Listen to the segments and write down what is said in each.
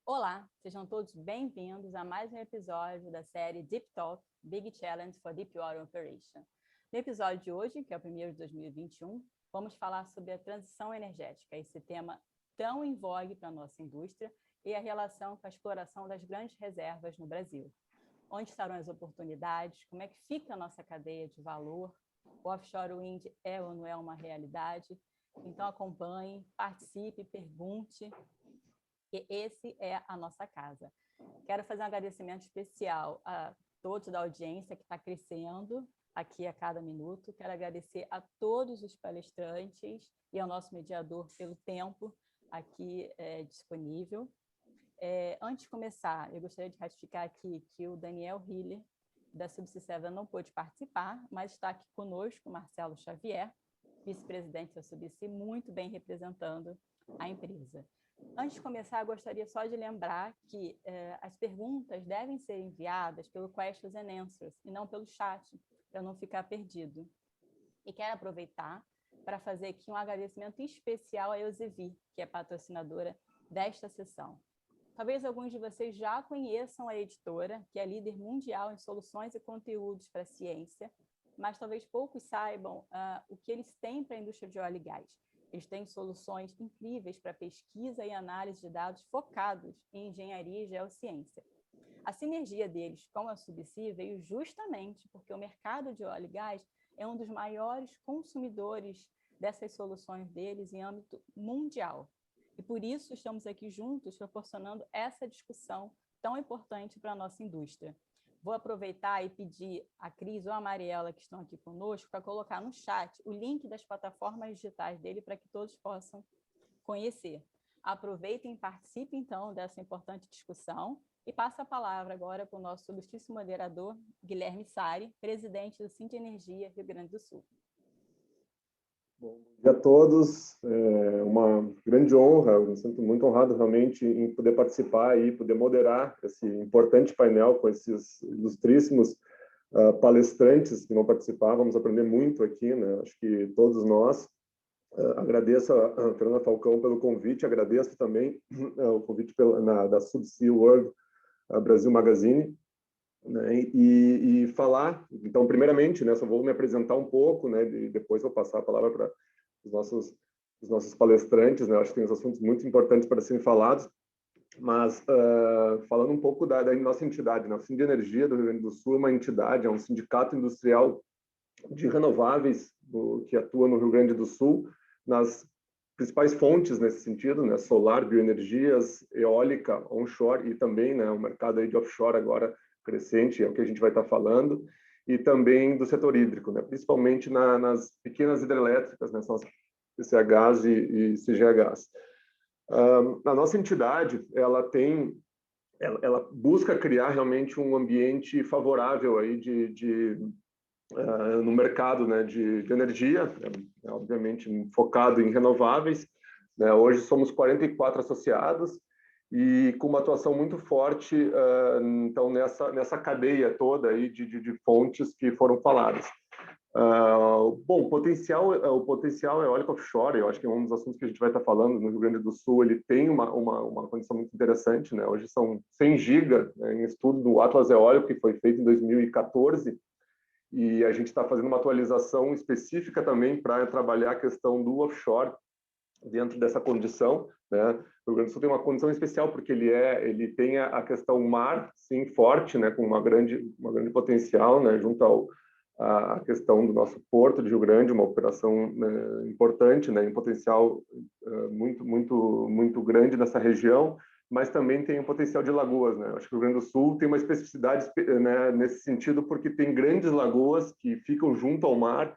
Olá, sejam todos bem-vindos a mais um episódio da série Deep Talk, Big Challenge for Deep Water Operation. No episódio de hoje, que é o primeiro de 2021, vamos falar sobre a transição energética, esse tema tão em vogue para a nossa indústria e a relação com a exploração das grandes reservas no Brasil. Onde estarão as oportunidades? Como é que fica a nossa cadeia de valor? O offshore wind é ou não é uma realidade? Então acompanhe, participe, pergunte, que esse é a nossa casa. Quero fazer um agradecimento especial a todos da audiência que está crescendo aqui a cada minuto. Quero agradecer a todos os palestrantes e ao nosso mediador pelo tempo aqui disponível. Antes de começar, eu gostaria de ratificar aqui que o Daniel Hiller, da Subsea 7, não pôde participar, mas está aqui conosco o Marcelo Xavier, vice-presidente da Subsea, muito bem representando a empresa. Antes de começar, eu gostaria só de lembrar que as perguntas devem ser enviadas pelo Questions and Answers e não pelo chat, para não ficar perdido. E quero aproveitar para fazer aqui um agradecimento especial à Elsevier, que é patrocinadora desta sessão. Talvez alguns de vocês já conheçam a editora, que é líder mundial em soluções e conteúdos para a ciência, mas talvez poucos saibam o que eles têm para a indústria de óleo e gás. Eles têm soluções incríveis para pesquisa e análise de dados focados em engenharia e geociência. A sinergia deles com a Subsea veio justamente porque o mercado de óleo e gás é um dos maiores consumidores dessas soluções deles em âmbito mundial. E por isso estamos aqui juntos proporcionando essa discussão tão importante para a nossa indústria. Vou aproveitar e pedir a Cris ou a Mariela, que estão aqui conosco, para colocar no chat o link das plataformas digitais dele para que todos possam conhecer. Aproveitem e participem, então, dessa importante discussão. E passo a palavra agora para o nosso ilustríssimo moderador, Guilherme Sari, presidente do Sintenergia Rio Grande do Sul. Bom dia a todos, é uma grande honra, eu me sinto muito honrado realmente em poder participar e poder moderar esse importante painel com esses ilustríssimos palestrantes que vão participar. Vamos aprender muito aqui, né? Acho que todos nós. Agradeço a Fernanda Falcão pelo convite, agradeço também o convite da Subsea World Brasil Magazine, né, e falar, então, primeiramente, né, só vou me apresentar um pouco, né, e depois vou passar a palavra para os nossos palestrantes, né, acho que tem uns assuntos muito importantes para serem falados, mas falando um pouco da nossa entidade, né, o Sintenergia do Rio Grande do Sul é uma entidade, é um sindicato industrial de renováveis que atua no Rio Grande do Sul, nas principais fontes nesse sentido, né, solar, bioenergias, eólica, onshore e também, né, o mercado aí de offshore agora crescente, é o que a gente vai estar falando, e também do setor hídrico, né, principalmente nas pequenas hidrelétricas, né, são as PCHs e CGHs. A nossa entidade, ela busca criar realmente um ambiente favorável aí no mercado, né, de energia, obviamente focado em renováveis, né. Hoje somos 44 associados e com uma atuação muito forte, então nessa cadeia toda aí de fontes que foram faladas. Bom, o potencial eólico offshore, eu acho que é um dos assuntos que a gente vai estar falando no Rio Grande do Sul, ele tem uma condição muito interessante, né? Hoje são 100 giga, né, em estudo do Atlas Eólico, que foi feito em 2014, e a gente está fazendo uma atualização específica também para trabalhar a questão do offshore dentro dessa condição, né? O Rio Grande do Sul tem uma condição especial porque ele tem a questão mar, sim, forte, né, com uma grande potencial, né, junto à questão do nosso porto de Rio Grande, uma operação, né, importante, né, em potencial muito grande nessa região, mas também tem um potencial de lagoas, né? Acho que o Rio Grande do Sul tem uma especificidade, né, nesse sentido, porque tem grandes lagoas que ficam junto ao mar,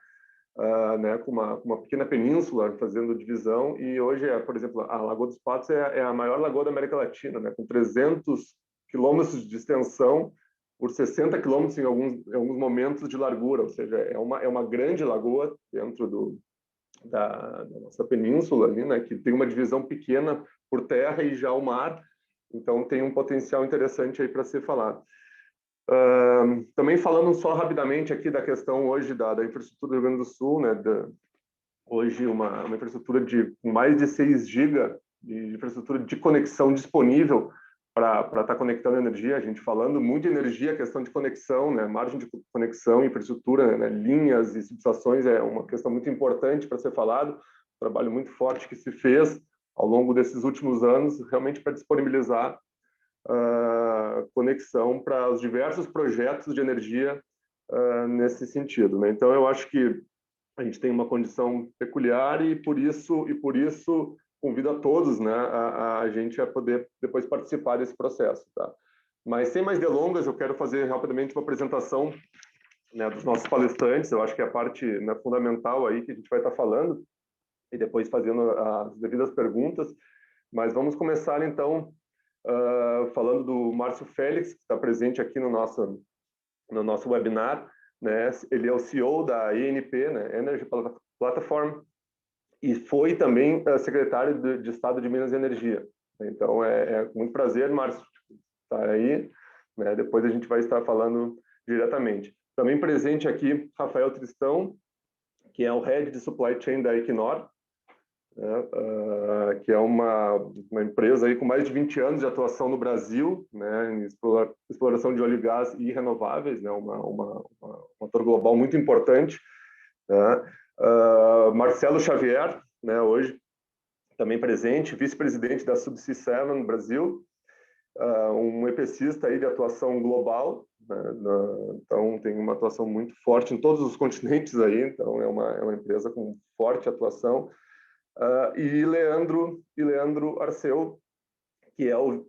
né, com uma pequena península fazendo divisão, e hoje, por exemplo, a Lagoa dos Patos é a maior lagoa da América Latina, né, com 300 quilômetros de extensão por 60 quilômetros em alguns momentos de largura, ou seja, é uma grande lagoa dentro da nossa península ali, né, que tem uma divisão pequena por terra e já o mar, então tem um potencial interessante aí para ser falado. Também falando só rapidamente aqui da questão hoje da infraestrutura do Rio Grande do Sul, né, hoje uma infraestrutura com mais de 6 GB de infraestrutura de conexão disponível para estar conectando energia, a gente falando muito de energia, questão de conexão, né, margem de conexão, infraestrutura, né, linhas e subestações é uma questão muito importante para ser falado, um trabalho muito forte que se fez ao longo desses últimos anos, realmente para disponibilizar conexão para os diversos projetos de energia nesse sentido, né? Então, eu acho que a gente tem uma condição peculiar e por isso convido a todos, né, a gente a poder depois participar desse processo, tá? Mas sem mais delongas, eu quero fazer rapidamente uma apresentação, né, dos nossos palestrantes. Eu acho que é a parte, né, fundamental aí que a gente vai estar falando e depois fazendo as devidas perguntas. Mas vamos começar então falando do Márcio Félix, que está presente aqui no nosso webinar, né? Ele é o CEO da ENP, né? Energy Platform, e foi também secretário de Estado de Minas e Energia. Então, é muito prazer, Márcio, estar aí, né? Depois a gente vai estar falando diretamente. Também presente aqui, Rafael Tristão, que é o Head de Supply Chain da Equinor, que é uma empresa aí com mais de 20 anos de atuação no Brasil, né, em exploração de óleo e gás e renováveis, né, um ator global muito importante, né? Marcelo Xavier, né, hoje também presente, vice-presidente da Subsea 7 no Brasil, um EPCista aí de atuação global, né, então tem uma atuação muito forte em todos os continentes aí, então é uma empresa com forte atuação. E Leandro Arceu, que é o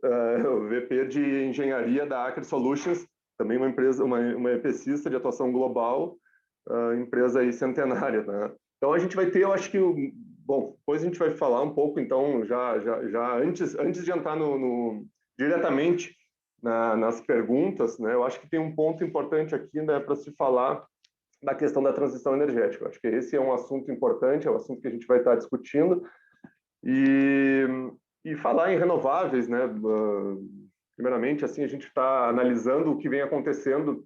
VP de Engenharia da Aker Solutions, também uma empresa, uma EPCista de atuação global, empresa aí centenária, né? Então a gente vai ter, eu acho que, bom, depois a gente vai falar um pouco, então, já antes de entrar diretamente nas perguntas, né, eu acho que tem um ponto importante aqui, né, para se falar da questão da transição energética. Eu acho que esse é um assunto importante, é um assunto que a gente vai estar discutindo. E falar em renováveis, né? Primeiramente, assim, a gente está analisando o que vem acontecendo,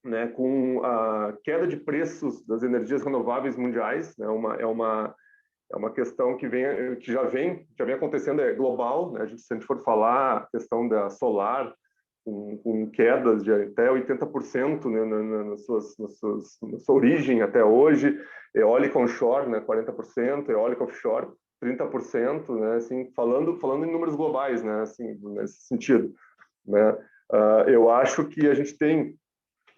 né, com a queda de preços das energias renováveis mundiais, né? É uma questão que já vem acontecendo, é global, né? Se a gente for falar a questão da solar, com quedas de até 80%, né, na sua origem até hoje, eólica onshore, né, 40%, eólica offshore, 30%, né, assim, falando em números globais, né, assim, nesse sentido, né. Eu acho que a gente tem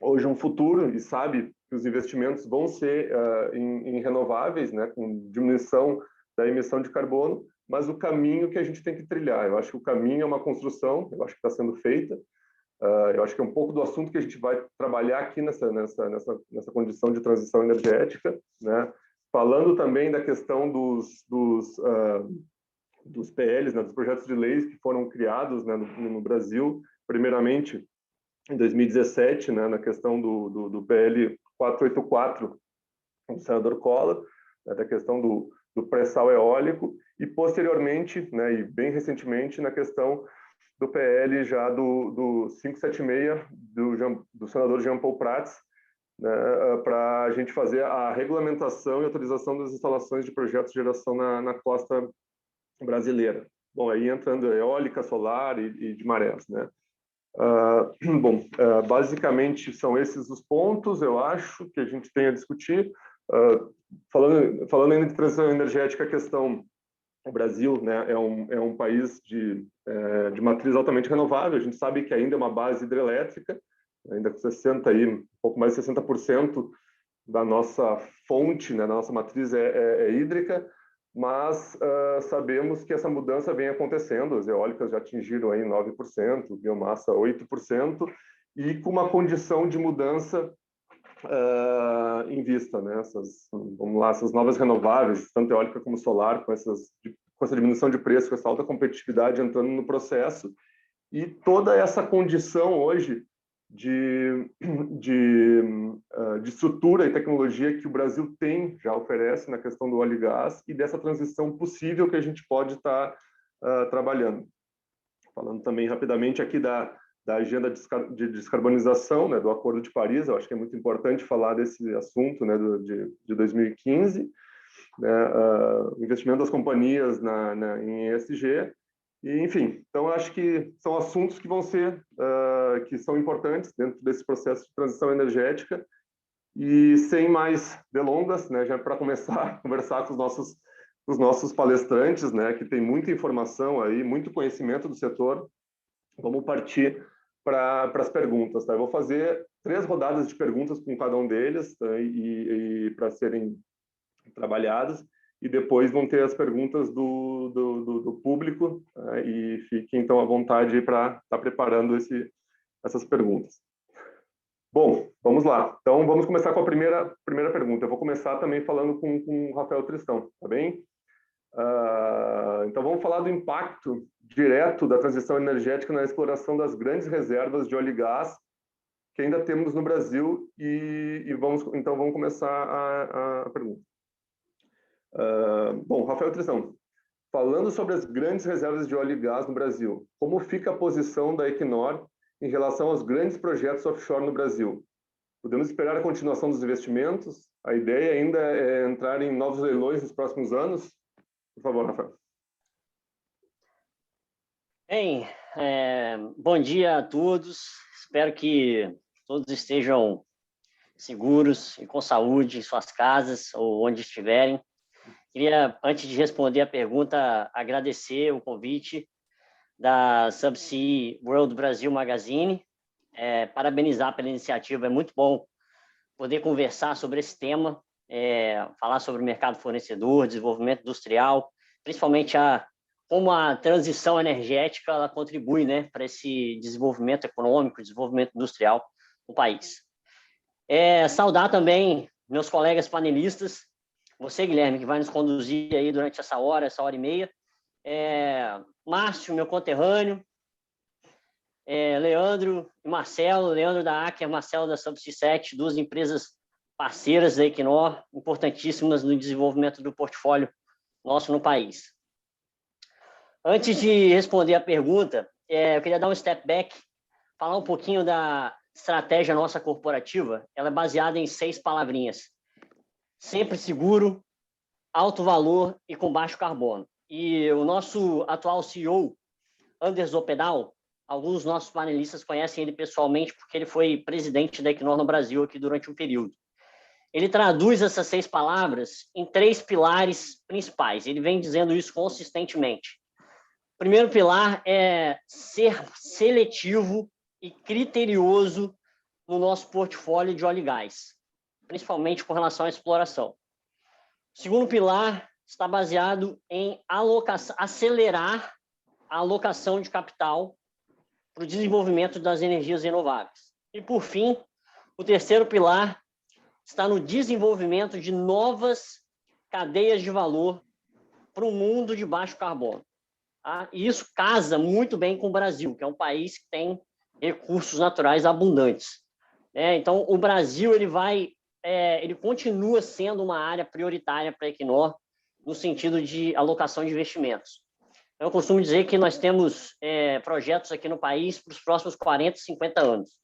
hoje um futuro e sabe que os investimentos vão ser em renováveis, né, com diminuição da emissão de carbono, mas o caminho que a gente tem que trilhar. Eu acho que o caminho é uma construção, eu acho que está sendo feita. Eu acho que é um pouco do assunto que a gente vai trabalhar aqui nessa condição de transição energética, né? Falando também da questão dos PLs, né, dos projetos de leis que foram criados, né, no Brasil, primeiramente em 2017, né, na questão do PL 484, do senador Collor, né, da questão do pré-sal eólico, e posteriormente, né, e bem recentemente, na questão do PL já do 576, do senador Jean Paul Prats, né, para a gente fazer a regulamentação e autorização das instalações de projetos de geração na costa brasileira. Bom, aí entrando eólica, solar e de marés, né? Basicamente são esses os pontos, eu acho, que a gente tem a discutir. Falando ainda de transição energética, a questão: o Brasil, né, é um país de matriz altamente renovável. A gente sabe que ainda é uma base hidrelétrica, ainda com um pouco mais de 60% da nossa fonte, né, da nossa matriz é hídrica, mas sabemos que essa mudança vem acontecendo. As eólicas já atingiram aí 9%, biomassa 8%, e com uma condição de mudança em vista, né? Essas novas renováveis, tanto eólica como solar, com essa diminuição de preço, com essa alta competitividade entrando no processo, e toda essa condição hoje de estrutura e tecnologia que o Brasil já oferece na questão do óleo e gás, e dessa transição possível que a gente pode estar trabalhando. Falando também rapidamente aqui da agenda de descarbonização, né, do Acordo de Paris. Eu acho que é muito importante falar desse assunto, né, de 2015, né, o investimento das companhias em ESG, E, enfim, então eu acho que são assuntos que vão ser, que são importantes dentro desse processo de transição energética. E sem mais delongas, né, já para começar a conversar com os nossos palestrantes, né, que tem muita informação aí, muito conhecimento do setor, vamos partir para as perguntas, tá? Eu vou fazer 3 rodadas de perguntas com cada um deles, tá? E para serem trabalhadas, e depois vão ter as perguntas do público, tá? E fiquem então à vontade para estar preparando essas perguntas. Bom, vamos lá. Então, vamos começar com a primeira pergunta. Eu vou começar também falando com o Rafael Tristão, tá bem? Então, vamos falar do impacto direto da transição energética na exploração das grandes reservas de óleo e gás que ainda temos no Brasil então vamos começar a pergunta. Bom, Rafael Tristão, falando sobre as grandes reservas de óleo e gás no Brasil, como fica a posição da Equinor em relação aos grandes projetos offshore no Brasil? Podemos esperar a continuação dos investimentos? A ideia ainda é entrar em novos leilões nos próximos anos? Por favor, Rafael. Bem, bom dia a todos. Espero que todos estejam seguros e com saúde em suas casas ou onde estiverem. Queria, antes de responder a pergunta, agradecer o convite da Subsea World Brasil Magazine, parabenizar pela iniciativa. É muito bom poder conversar sobre esse tema, falar sobre o mercado fornecedor, desenvolvimento industrial, principalmente como a transição energética ela contribui, né, para esse desenvolvimento econômico, desenvolvimento industrial no país. Saudar também meus colegas panelistas, você, Guilherme, que vai nos conduzir aí durante essa hora e meia, Márcio, meu conterrâneo, Leandro e Marcelo, Leandro da Aker, Marcelo da Subsea 7, 2 empresas parceiras da Equinor, importantíssimas no desenvolvimento do portfólio nosso no país. Antes de responder a pergunta, eu queria dar um step back, falar um pouquinho da estratégia nossa corporativa. Ela é baseada em 6 palavrinhas: sempre seguro, alto valor e com baixo carbono. E o nosso atual CEO, Anders Opedal, alguns dos nossos panelistas conhecem ele pessoalmente porque ele foi presidente da Equinor no Brasil aqui durante um período. Ele traduz essas 6 palavras em 3 pilares principais. Ele vem dizendo isso consistentemente. O primeiro pilar é ser seletivo e criterioso no nosso portfólio de óleo e gás, principalmente com relação à exploração. O segundo pilar está baseado em acelerar a alocação de capital para o desenvolvimento das energias renováveis. E, por fim, o terceiro pilar está no desenvolvimento de novas cadeias de valor para um mundo de baixo carbono. Tá? E isso casa muito bem com o Brasil, que é um país que tem recursos naturais abundantes. Então, o Brasil ele continua sendo uma área prioritária para a Equinor no sentido de alocação de investimentos. Eu costumo dizer que nós temos projetos aqui no país para os próximos 40, 50 anos.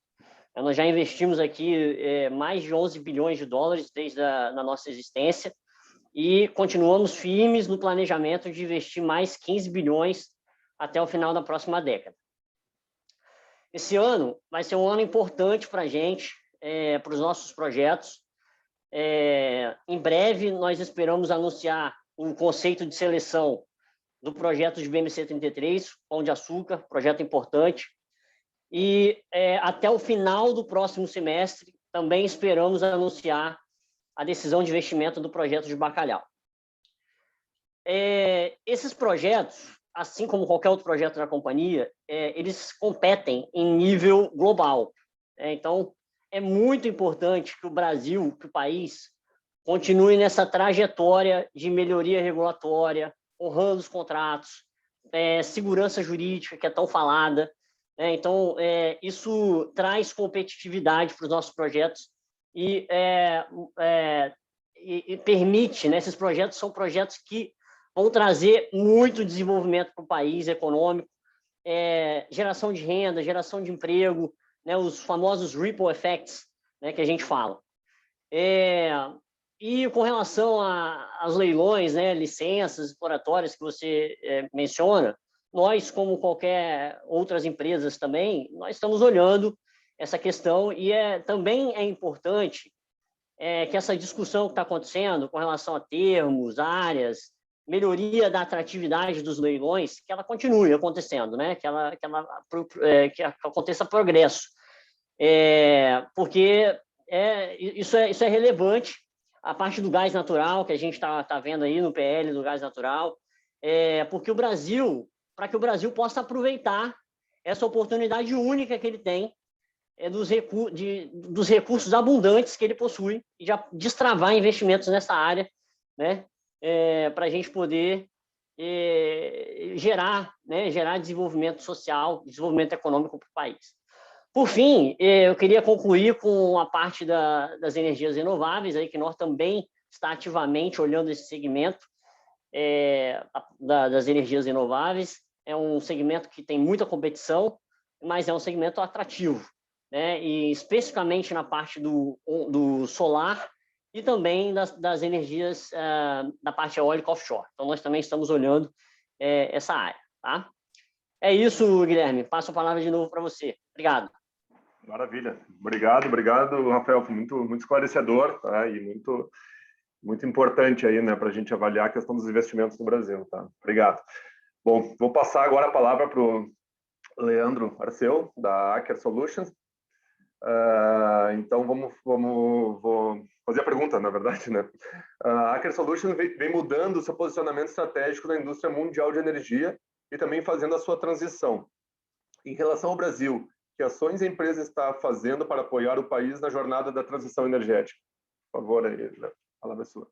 Nós já investimos aqui mais de 11 bilhões de dólares desde a nossa existência e continuamos firmes no planejamento de investir mais 15 bilhões até o final da próxima década. Esse ano vai ser um ano importante para a gente, para os nossos projetos. Em breve, nós esperamos anunciar o conceito de seleção do projeto de BMC-33, Pão de Açúcar, projeto importante. E até o final do próximo semestre, também esperamos anunciar a decisão de investimento do projeto de Bacalhau. Esses projetos, assim como qualquer outro projeto da companhia, eles competem em nível global. Então, é muito importante que o Brasil, que o país, continue nessa trajetória de melhoria regulatória, honrando os contratos, segurança jurídica, que é tão falada. Então, isso traz competitividade para os nossos projetos e permite, né, esses projetos são projetos que vão trazer muito desenvolvimento para o país econômico, geração de renda, geração de emprego, né, os famosos ripple effects, né, que a gente fala. E com relação aos leilões, né, licenças exploratórias que você menciona, nós, como qualquer outras empresas também, nós estamos olhando essa questão e também é importante que essa discussão que está acontecendo com relação a termos, áreas, melhoria da atratividade dos leilões, que ela continue acontecendo, né? Que aconteça progresso. Porque isso é relevante. A parte do gás natural, que a gente está vendo aí no PL do gás natural, porque para que o Brasil possa aproveitar essa oportunidade única que ele tem dos recursos abundantes que ele possui e já destravar investimentos nessa área, né? Para a gente poder gerar desenvolvimento social, desenvolvimento econômico para o país. Por fim, eu queria concluir com a parte das energias renováveis, aí, que nós também está ativamente olhando esse segmento das energias renováveis. É um segmento que tem muita competição, mas é um segmento atrativo, né? E especificamente na parte do solar e também das energias da parte eólica offshore. Então, nós também estamos olhando essa área. Tá? É isso, Guilherme. Passo a palavra de novo para você. Obrigado. Maravilha. Obrigado, Rafael. Foi muito esclarecedor, tá? E muito importante aí, né, para a gente avaliar a questão dos investimentos no Brasil. Tá? Obrigado. Bom, vou passar agora a palavra para o Leandro Arceu, da Aker Solutions. Então, vou fazer a pergunta, na verdade, né? A Aker Solutions vem mudando o seu posicionamento estratégico na indústria mundial de energia e também fazendo a sua transição. Em relação ao Brasil, que ações a empresa está fazendo para apoiar o país na jornada da transição energética? Por favor, aí, a palavra é sua.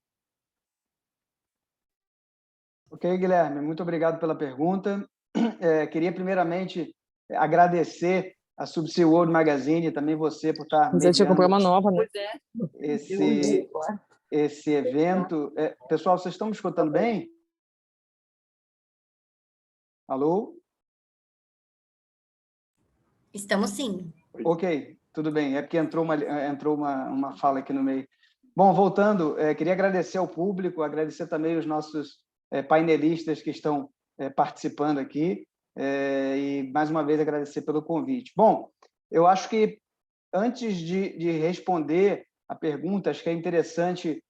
Ok, Guilherme, muito obrigado pela pergunta. Queria primeiramente agradecer a Subsea World Magazine e também você por estar Mas eu tinha que comprar uma nova, né? Esse evento. Pessoal, vocês estão me escutando bem? Alô? Estamos sim. Ok, tudo bem. É porque entrou uma fala aqui no meio. Bom, voltando, queria agradecer ao público, agradecer também os nossos painelistas que estão participando aqui e, mais uma vez, agradecer pelo convite. Bom, eu acho que, antes de responder a pergunta, acho que é interessante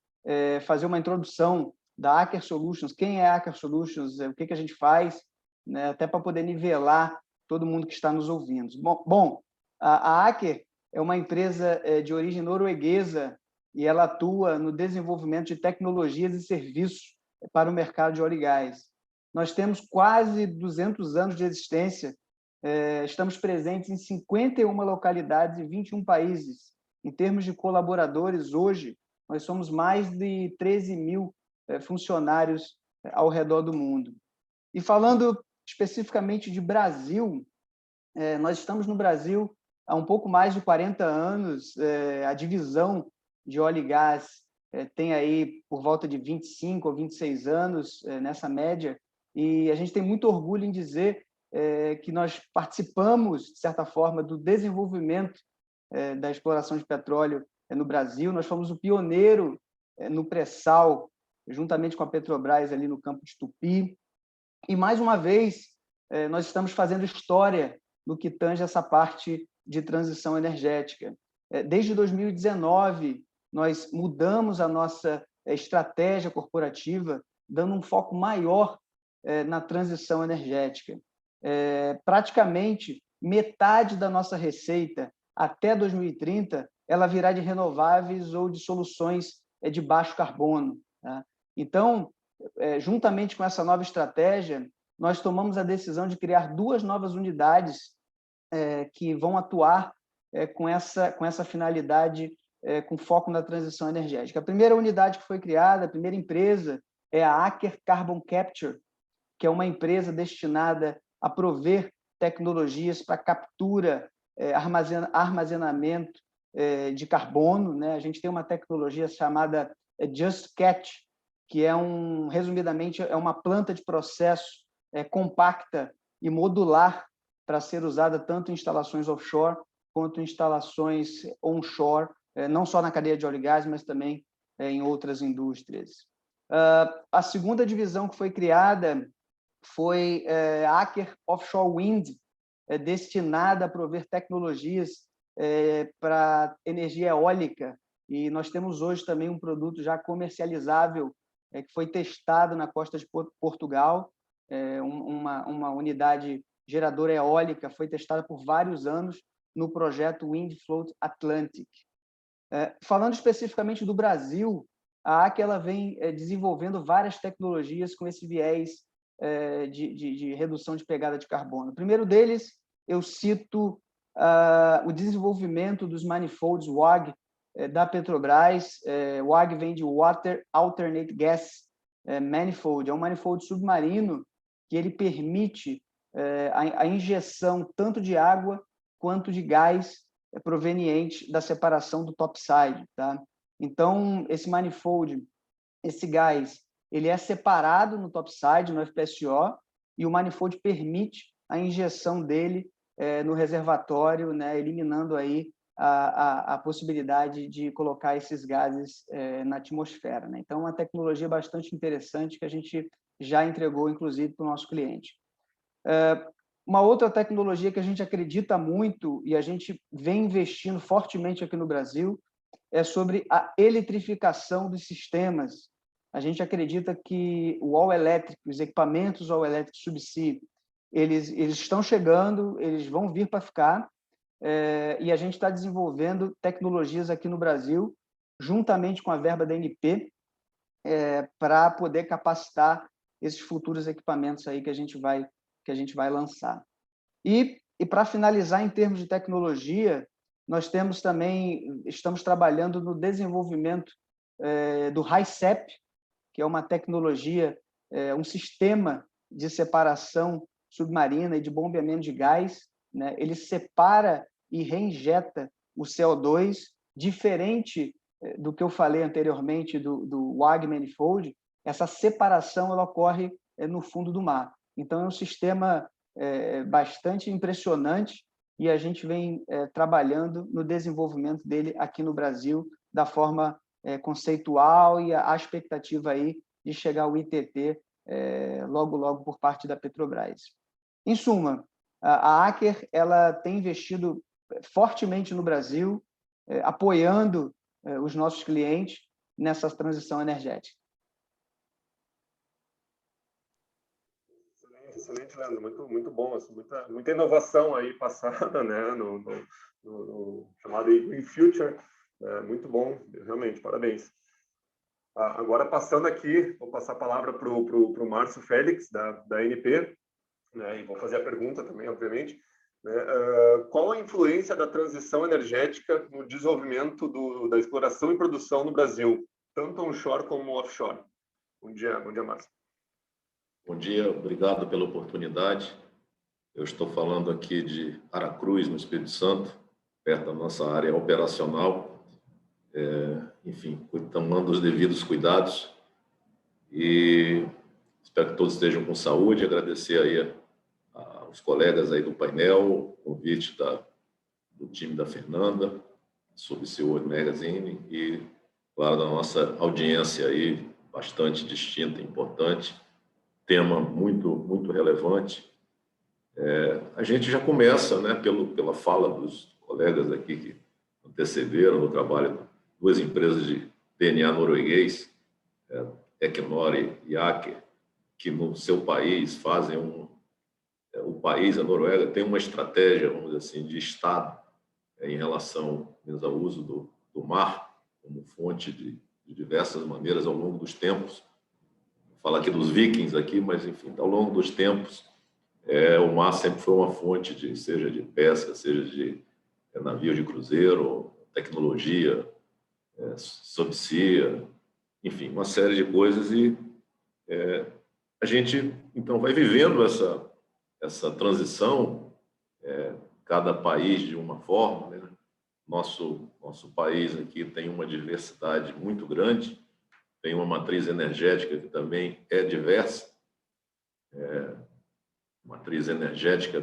fazer uma introdução da Aker Solutions. Quem é a Aker Solutions? O que a gente faz, né? Até para poder nivelar todo mundo que está nos ouvindo. Bom, a Aker é uma empresa de origem norueguesa e ela atua no desenvolvimento de tecnologias e serviços para o mercado de óleo e gás. Nós temos quase 200 anos de existência, estamos presentes em 51 localidades e 21 países. Em termos de colaboradores, hoje, nós somos mais de 13 mil funcionários ao redor do mundo. E falando especificamente de Brasil, nós estamos no Brasil há um pouco mais de 40 anos, a divisão de óleo e gás tem aí por volta de 25 ou 26 anos nessa média, e a gente tem muito orgulho em dizer que nós participamos, de certa forma, do desenvolvimento da exploração de petróleo no Brasil. Nós fomos o pioneiro no pré-sal, juntamente com a Petrobras ali no campo de Tupi, e, mais uma vez, nós estamos fazendo história no que tange essa parte de transição energética. Desde 2019, nós mudamos a nossa estratégia corporativa, dando um foco maior na transição energética. Praticamente, metade da nossa receita até 2030 ela virá de renováveis ou de soluções de baixo carbono. Tá? Então, juntamente com essa nova estratégia, nós tomamos a decisão de criar 2 novas unidades que vão atuar com essa finalidade, com foco na transição energética. A primeira unidade que foi criada, a primeira empresa, é a Aker Carbon Capture, que é uma empresa destinada a prover tecnologias para captura, armazenamento de carbono, né? A gente tem uma tecnologia chamada Just Catch, que resumidamente, é uma planta de processo compacta e modular para ser usada tanto em instalações offshore quanto em instalações onshore, não só na cadeia de óleo e gás, mas também em outras indústrias. A segunda divisão que foi criada foi a Aker Offshore Wind, destinada a prover tecnologias para energia eólica. E nós temos hoje também um produto já comercializável que foi testado na costa de Portugal, uma unidade geradora eólica, foi testada por vários anos no projeto Windfloat Atlantic. Falando especificamente do Brasil, a Aker ela vem desenvolvendo várias tecnologias com esse viés de redução de pegada de carbono. O primeiro deles, eu cito o desenvolvimento dos manifolds WAG da Petrobras. WAG vem de Water Alternate Gas Manifold, é um manifold submarino que ele permite a injeção tanto de água quanto de gás proveniente da separação do topside, tá? Então, esse manifold, esse gás, ele é separado no topside, no FPSO, e o manifold permite a injeção dele no reservatório, né, eliminando aí a possibilidade de colocar esses gases na atmosfera, né? Então, é uma tecnologia bastante interessante que a gente já entregou, inclusive, para o nosso cliente. Uma outra tecnologia que a gente acredita muito e a gente vem investindo fortemente aqui no Brasil é sobre a eletrificação dos sistemas. A gente acredita que o all electric, os equipamentos all electric subsea, eles estão chegando, eles vão vir para ficar, e a gente está desenvolvendo tecnologias aqui no Brasil, juntamente com a verba da ANP, para poder capacitar esses futuros equipamentos aí que a gente vai lançar. E para finalizar, em termos de tecnologia, nós estamos trabalhando no desenvolvimento do HISEP, que é uma tecnologia, um sistema de separação submarina e de bombeamento de gás, né? Ele separa e reinjeta o CO2, diferente do que eu falei anteriormente do WAG Manifold. Essa separação ela ocorre no fundo do mar. Então, é um sistema bastante impressionante e a gente vem trabalhando no desenvolvimento dele aqui no Brasil da forma conceitual, e a expectativa aí de chegar ao ITT logo, logo por parte da Petrobras. Em suma, a Aker ela tem investido fortemente no Brasil, apoiando os nossos clientes nessa transição energética. Excelente, Leandro, muito bom, assim, muita inovação aí passada, né, no chamado Green Future, muito bom, realmente, parabéns. Agora, passando aqui, vou passar a palavra para o Márcio Félix, da ANP, né, e vou fazer a pergunta também, obviamente, né, qual a influência da transição energética no desenvolvimento da exploração e produção no Brasil, tanto onshore como offshore? Bom dia, Márcio. Bom dia, obrigado pela oportunidade. Eu estou falando aqui de Aracruz, no Espírito Santo, perto da nossa área operacional. Enfim, tomando os devidos cuidados e espero que todos estejam com saúde. Agradecer aí aos colegas aí do painel, o convite do time da Fernanda, Subsea World Magazine e, claro, da nossa audiência aí, bastante distinta e importante. Tema muito relevante. A gente já começa, né, pela fala dos colegas aqui que antecederam o trabalho, duas empresas de DNA norueguês, Equinor e Aker, que no seu país fazem o país, a Noruega, tem uma estratégia, vamos dizer assim, de Estado em relação ao uso do mar como fonte de diversas maneiras ao longo dos tempos. Falar aqui dos vikings aqui, mas enfim, ao longo dos tempos, o mar sempre foi uma fonte seja de pesca, seja de navio de cruzeiro, tecnologia, subsea, enfim, uma série de coisas, e a gente então vai vivendo essa transição, cada país de uma forma, né? Nosso país aqui tem uma diversidade muito grande, tem uma matriz energética que também é diversa, matriz energética,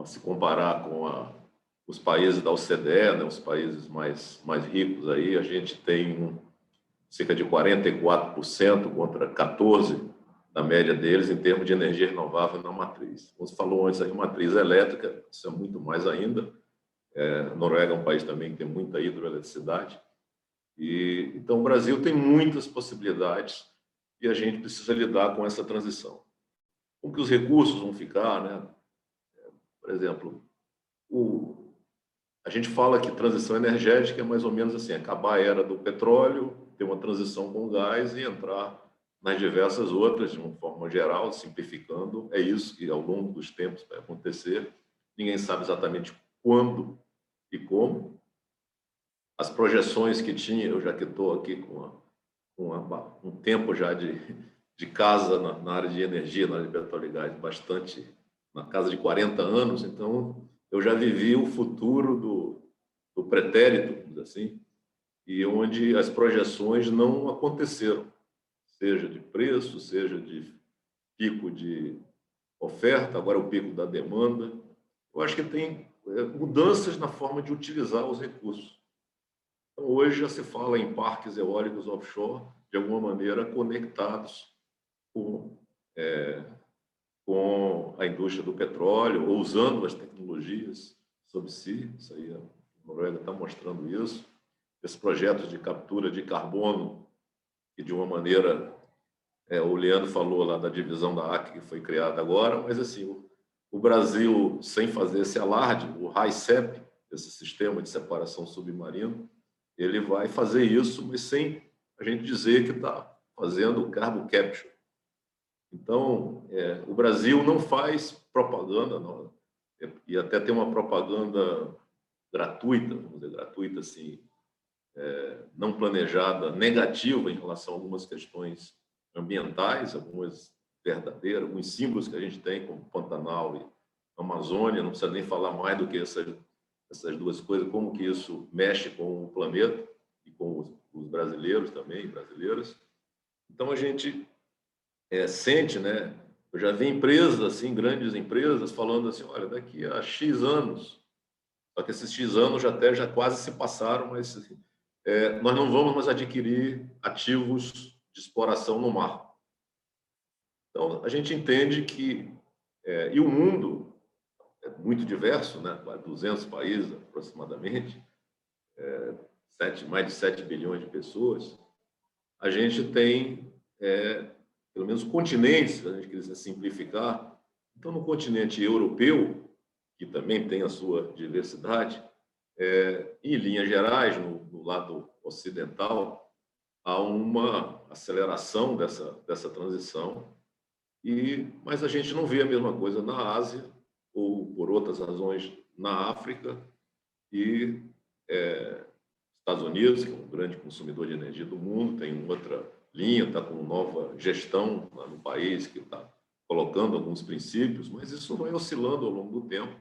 se comparar com os países da OCDE, né, os países mais ricos, aí a gente tem cerca de 44% contra 14% da média deles em termos de energia renovável na matriz. Como você falou antes, aí, matriz elétrica, isso é muito mais ainda. Noruega é um país também que tem muita hidroeletricidade. Então, o Brasil tem muitas possibilidades e a gente precisa lidar com essa transição. Como que os recursos vão ficar, né? Por exemplo, a gente fala que transição energética é mais ou menos assim, acabar a era do petróleo, ter uma transição com gás e entrar nas diversas outras, de uma forma geral, simplificando. É isso que, ao longo dos tempos, vai acontecer. Ninguém sabe exatamente quando e como. As projeções que tinha, eu já que estou aqui com um tempo já de casa na área de energia, na área de petróleo e gás, bastante, na casa de 40 anos, então eu já vivi o futuro do pretérito, vamos dizer assim, e onde as projeções não aconteceram, seja de preço, seja de pico de oferta, agora o pico da demanda. Eu acho que tem mudanças na forma de utilizar os recursos. Então, hoje já se fala em parques eólicos offshore, de alguma maneira conectados com a indústria do petróleo, ou usando as tecnologias sob si. Isso aí, a Noruega está mostrando isso. Esses projetos de captura de carbono, que de uma maneira, o Leandro falou lá da divisão da ACC que foi criada agora, mas assim, o Brasil, sem fazer esse alarde, o HICEP, esse sistema de separação submarino, ele vai fazer isso, mas sem a gente dizer que está fazendo carbon capture. Então, o Brasil não faz propaganda, não, e até tem uma propaganda gratuita, vamos dizer, gratuita assim, não planejada, negativa em relação a algumas questões ambientais, algumas verdadeiras, alguns símbolos que a gente tem, como Pantanal e Amazônia, não precisa nem falar mais do que essas duas coisas, como que isso mexe com o planeta e com os brasileiros também, brasileiras. Então, a gente sente, né? Eu já vi empresas, assim, grandes empresas, falando assim, olha, daqui a X anos, só que esses X anos já quase se passaram, mas nós não vamos mais adquirir ativos de exploração no mar. Então, a gente entende que... e o mundo é muito diverso, né? 200 países aproximadamente, mais de 7 bilhões de pessoas. A gente tem, pelo menos, continentes, se a gente quiser simplificar. Então, no continente europeu, que também tem a sua diversidade, em linhas gerais, no lado ocidental, há uma aceleração dessa transição, mas a gente não vê a mesma coisa na Ásia ou, por outras razões, na África e Estados Unidos, que é um grande consumidor de energia do mundo, tem outra linha, está com nova gestão lá no país, que está colocando alguns princípios, mas isso vai oscilando ao longo do tempo.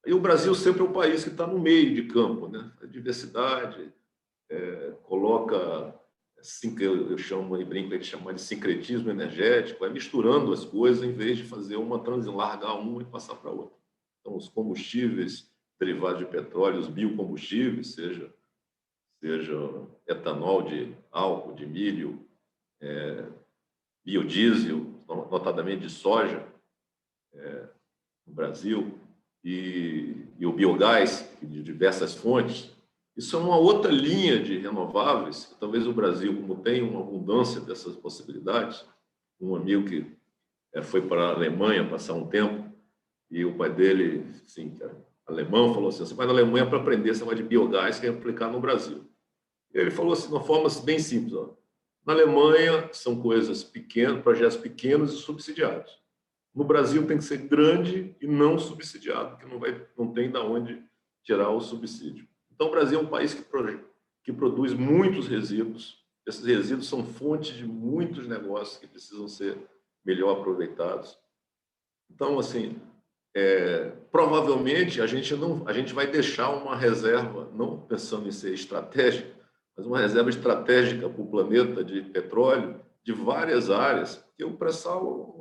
E o Brasil sempre é um país que está no meio de campo, né? A diversidade coloca, assim que eu chamo e brinco de chamar de sincretismo energético, vai misturando as coisas em vez de fazer uma transição, largar uma e passar para outra. Então, os combustíveis derivados de petróleo, os biocombustíveis, seja etanol de álcool, de milho, biodiesel, notadamente de soja, no Brasil, e o biogás, de diversas fontes. Isso é uma outra linha de renováveis, que talvez o Brasil, como tem uma abundância dessas possibilidades, um amigo que foi para a Alemanha passar um tempo, e o pai dele, assim, alemão, falou assim, você vai na Alemanha para aprender esse negócio de biogás que é aplicar no Brasil. E ele falou assim, de uma forma bem simples, ó. Na Alemanha são coisas pequenas, projetos pequenos e subsidiados. No Brasil tem que ser grande e não subsidiado, porque não tem de onde tirar o subsídio. Então, o Brasil é um país que produz muitos resíduos. Esses resíduos são fonte de muitos negócios que precisam ser melhor aproveitados. Então, assim, provavelmente a gente vai deixar uma reserva, não pensando em ser estratégica, mas uma reserva estratégica para o planeta de petróleo de várias áreas, porque o pré-sal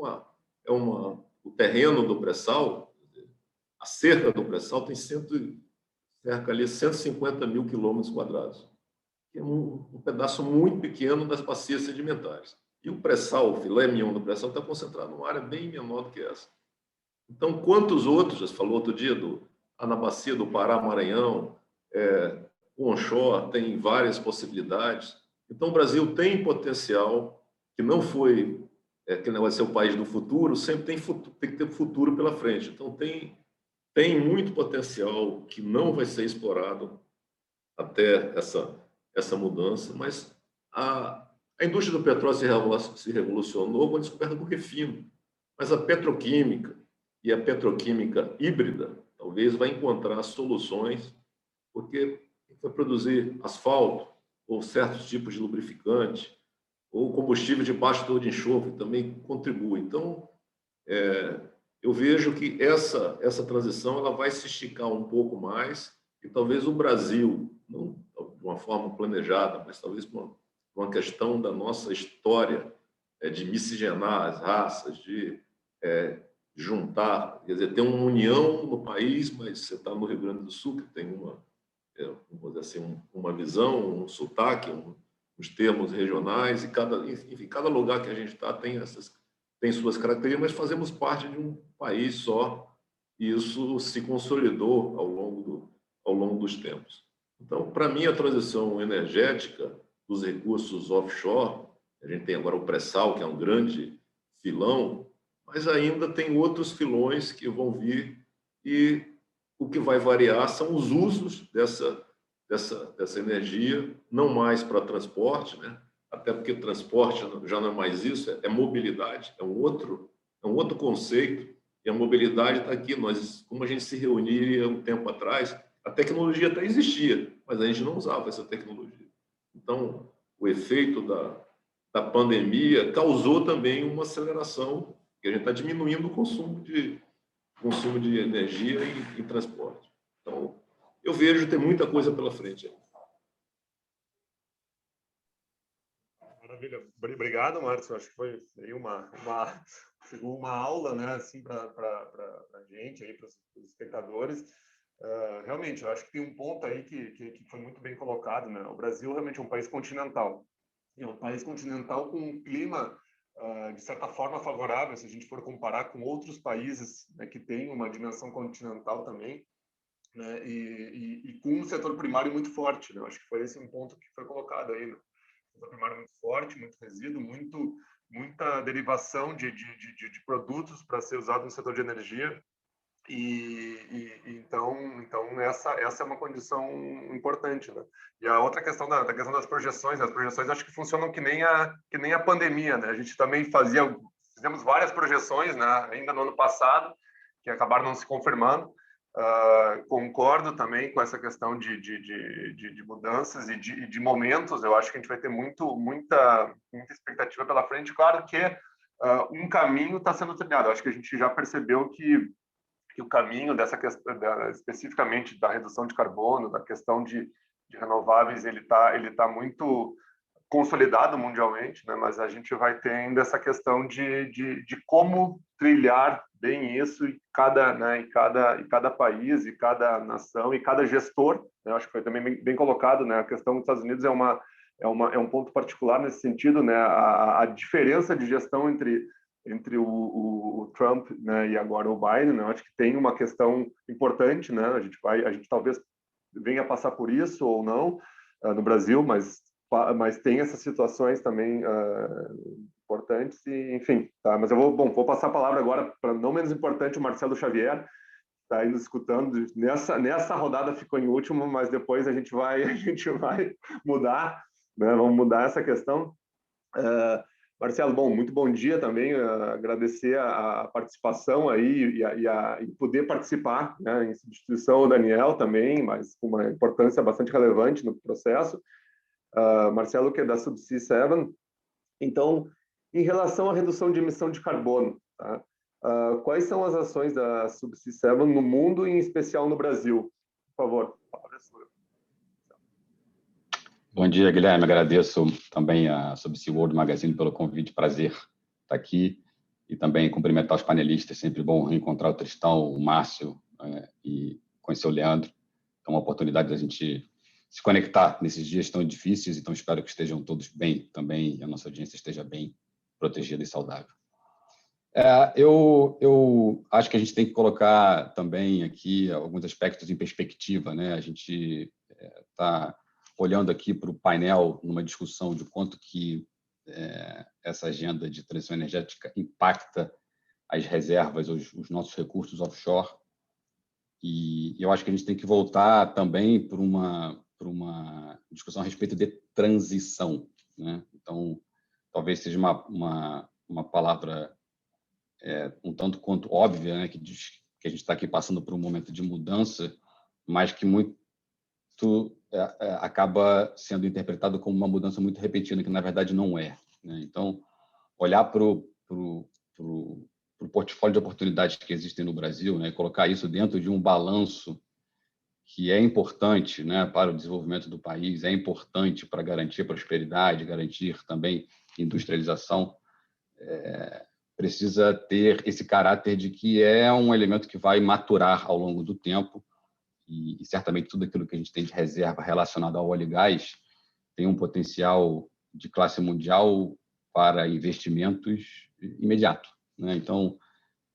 o terreno do pré-sal, a cerca do pré-sal tem cerca ali 150 mil quilômetros quadrados, que é um pedaço muito pequeno das bacias sedimentares. E o pré-sal, o filé mignon do pré-sal, está concentrado numa área bem menor do que essa. Então, quantos outros, você falou outro dia, na bacia do Pará, Maranhão, o onshore tem várias possibilidades. Então, o Brasil tem potencial, que não foi, que não vai ser o país do futuro, sempre tem que ter futuro pela frente. Então, tem muito potencial que não vai ser explorado até essa mudança, mas a indústria do petróleo se revolucionou com a descoberta do refino, mas a petroquímica e a petroquímica híbrida talvez vai encontrar soluções, porque vai produzir asfalto ou certos tipos de lubrificante ou combustível de baixo teor de enxofre também contribui. Então, eu vejo que essa transição ela vai se esticar um pouco mais e talvez o Brasil, não de uma forma planejada, mas talvez por uma questão da nossa história de miscigenar as raças, de juntar, quer dizer, ter uma união no país, mas você está no Rio Grande do Sul, que tem vamos dizer assim, uma visão, um sotaque, uns termos regionais, e cada lugar que a gente está tem suas características, mas fazemos parte de um país só, e isso se consolidou ao longo dos tempos. Então, para mim, a transição energética dos recursos offshore, a gente tem agora o pré-sal, que é um grande filão, mas ainda tem outros filões que vão vir, e o que vai variar são os usos dessa energia, não mais para transporte, né? Até porque transporte já não é mais isso, é mobilidade, é um outro conceito, e a mobilidade está aqui. Como a gente se reunia um tempo atrás, a tecnologia até existia, mas a gente não usava essa tecnologia. Então, o efeito da pandemia causou também uma aceleração, que a gente está diminuindo o consumo de energia em transporte. Então, eu vejo que tem muita coisa pela frente aí. Maravilha. Obrigado, Márcio. Acho que foi uma aula, né, assim, para a gente, para os espectadores. Realmente, eu acho que tem um ponto aí que foi muito bem colocado, né? O Brasil realmente é um país continental. E é um país continental com um clima, de certa forma, favorável, se a gente for comparar com outros países, né, que têm uma dimensão continental também, né? E com um setor primário muito forte, né? Eu acho que foi esse um ponto que foi colocado aí, né? Setor primário muito forte, muito resíduo, muita derivação de produtos para ser usado no setor de energia. Então essa é uma condição importante, né? E a outra questão da questão das projeções, né? As projeções acho que funcionam que nem a pandemia, né? A gente também fizemos várias projeções, né? Ainda no ano passado, que acabaram não se confirmando. Concordo também com essa questão de mudanças e de momentos. Eu acho que a gente vai ter muita expectativa pela frente. Claro que um caminho está sendo trilhado. Eu acho que a gente já percebeu que o caminho dessa questão, especificamente da redução de carbono, da questão de renováveis, ele tá muito consolidado mundialmente, né? Mas a gente vai ter ainda essa questão de como trilhar bem isso em cada país, e cada nação, e cada gestor, né? Eu acho que foi também bem colocado, né? A questão dos Estados Unidos é um ponto particular nesse sentido, né? A diferença de gestão entre o Trump, né, e agora o Biden, né? Eu acho que tem uma questão importante, né? A gente talvez venha passar por isso ou não no Brasil, mas tem essas situações também importantes, e enfim, tá? Mas eu vou passar a palavra agora para, não menos importante, o Marcelo Xavier, está aí nos escutando. Nessa rodada ficou em último, mas depois a gente vai mudar, né? Vamos mudar essa questão. Marcelo, muito bom dia também, agradecer a participação aí e poder participar, né, em substituição ao Daniel também, mas com uma importância bastante relevante no processo. Marcelo, que é da Subsea 7. Então, em relação à redução de emissão de carbono, tá? Quais são as ações da Subsea 7 no mundo e em especial no Brasil? Por favor, a palavra é sua. Bom dia, Guilherme. Agradeço também a Subsea World Magazine pelo convite. Prazer estar aqui. E também cumprimentar os panelistas. Sempre bom reencontrar o Tristão, o Márcio, e conhecer o Leandro. É uma oportunidade da gente se conectar nesses dias tão difíceis. Então, espero que estejam todos bem também, e a nossa audiência esteja bem protegida e saudável. Eu acho que a gente tem que colocar também aqui alguns aspectos em perspectiva, né? A gente está olhando aqui para o painel numa discussão de quanto que essa agenda de transição energética impacta as reservas, os nossos recursos offshore. E eu acho que a gente tem que voltar também para uma discussão a respeito de transição, né? Então, talvez seja uma palavra um tanto quanto óbvia, né, que diz que a gente está aqui passando por um momento de mudança, mas que muito acaba sendo interpretado como uma mudança muito repentina, que na verdade não é, né? Então, olhar para o portfólio de oportunidades que existem no Brasil, né, e colocar isso dentro de um balanço que é importante, né, para o desenvolvimento do país, é importante para garantir prosperidade, garantir também industrialização, precisa ter esse caráter de que é um elemento que vai maturar ao longo do tempo e certamente tudo aquilo que a gente tem de reserva relacionado ao óleo e gás tem um potencial de classe mundial para investimentos imediato, né? Então,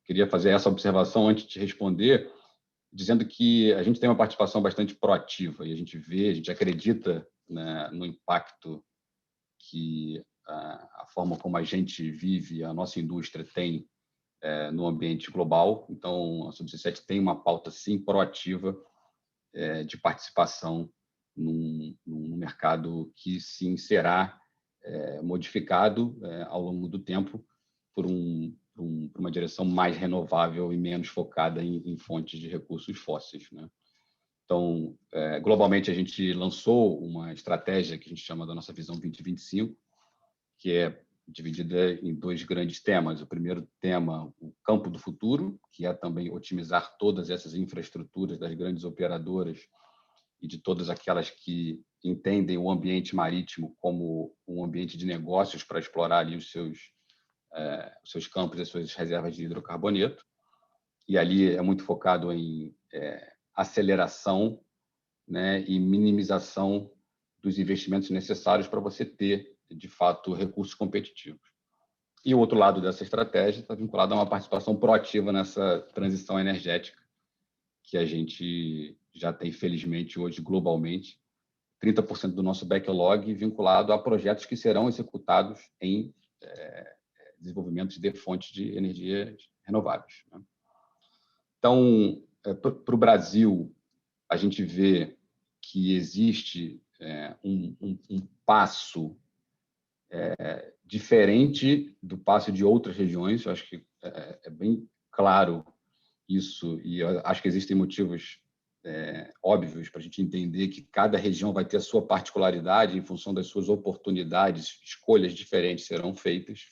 queria fazer essa observação antes de responder, dizendo que a gente tem uma participação bastante proativa e a gente acredita, né, no impacto que a forma como a gente vive, a nossa indústria tem no ambiente global. Então, a Subsea 7 tem uma pauta, sim, proativa de participação num mercado que, sim, será modificado ao longo do tempo por uma direção mais renovável e menos focada em fontes de recursos fósseis, né? Então, globalmente, a gente lançou uma estratégia que a gente chama da nossa Visão 2025, que é dividida em dois grandes temas. O primeiro tema, o campo do futuro, que é também otimizar todas essas infraestruturas das grandes operadoras e de todas aquelas que entendem o ambiente marítimo como um ambiente de negócios para explorar ali os seus campos e as suas reservas de hidrocarboneto. E ali é muito focado em aceleração, né, e minimização dos investimentos necessários para você ter, de fato, recursos competitivos. E o outro lado dessa estratégia está vinculado a uma participação proativa nessa transição energética, que a gente já tem, felizmente, hoje, globalmente, 30% do nosso backlog vinculado a projetos que serão executados em desenvolvimento de fontes de energia renováveis, né? Então, para o Brasil, a gente vê que existe um passo diferente do passo de outras regiões. Eu acho que é bem claro isso, e eu acho que existem motivos óbvios para a gente entender que cada região vai ter a sua particularidade em função das suas oportunidades, escolhas diferentes serão feitas.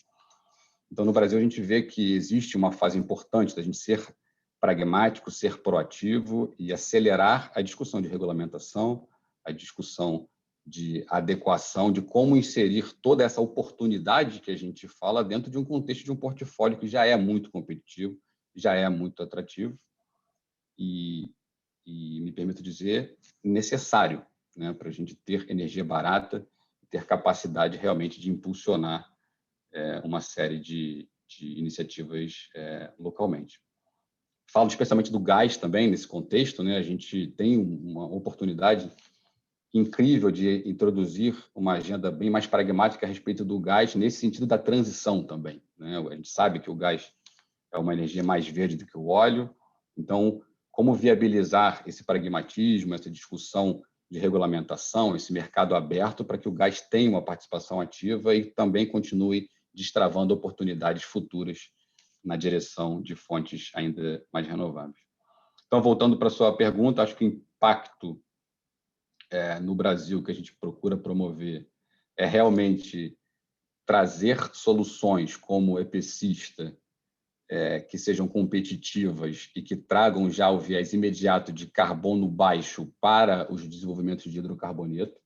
Então, no Brasil, a gente vê que existe uma fase importante da gente ser pragmático, ser proativo e acelerar a discussão de regulamentação, a discussão de adequação, de como inserir toda essa oportunidade que a gente fala dentro de um contexto de um portfólio que já é muito competitivo, já é muito atrativo e me permito dizer, necessário, né, para a gente ter energia barata e ter capacidade realmente de impulsionar uma série de iniciativas localmente. Falo especialmente do gás também, nesse contexto, né? A gente tem uma oportunidade incrível de introduzir uma agenda bem mais pragmática a respeito do gás, nesse sentido da transição também, né? A gente sabe que o gás é uma energia mais verde do que o óleo, então, como viabilizar esse pragmatismo, essa discussão de regulamentação, esse mercado aberto para que o gás tenha uma participação ativa e também continue destravando oportunidades futuras na direção de fontes ainda mais renováveis. Então, voltando para a sua pergunta, acho que o impacto no Brasil que a gente procura promover é realmente trazer soluções como EPCista que sejam competitivas e que tragam já o viés imediato de carbono baixo para os desenvolvimentos de hidrocarboneto,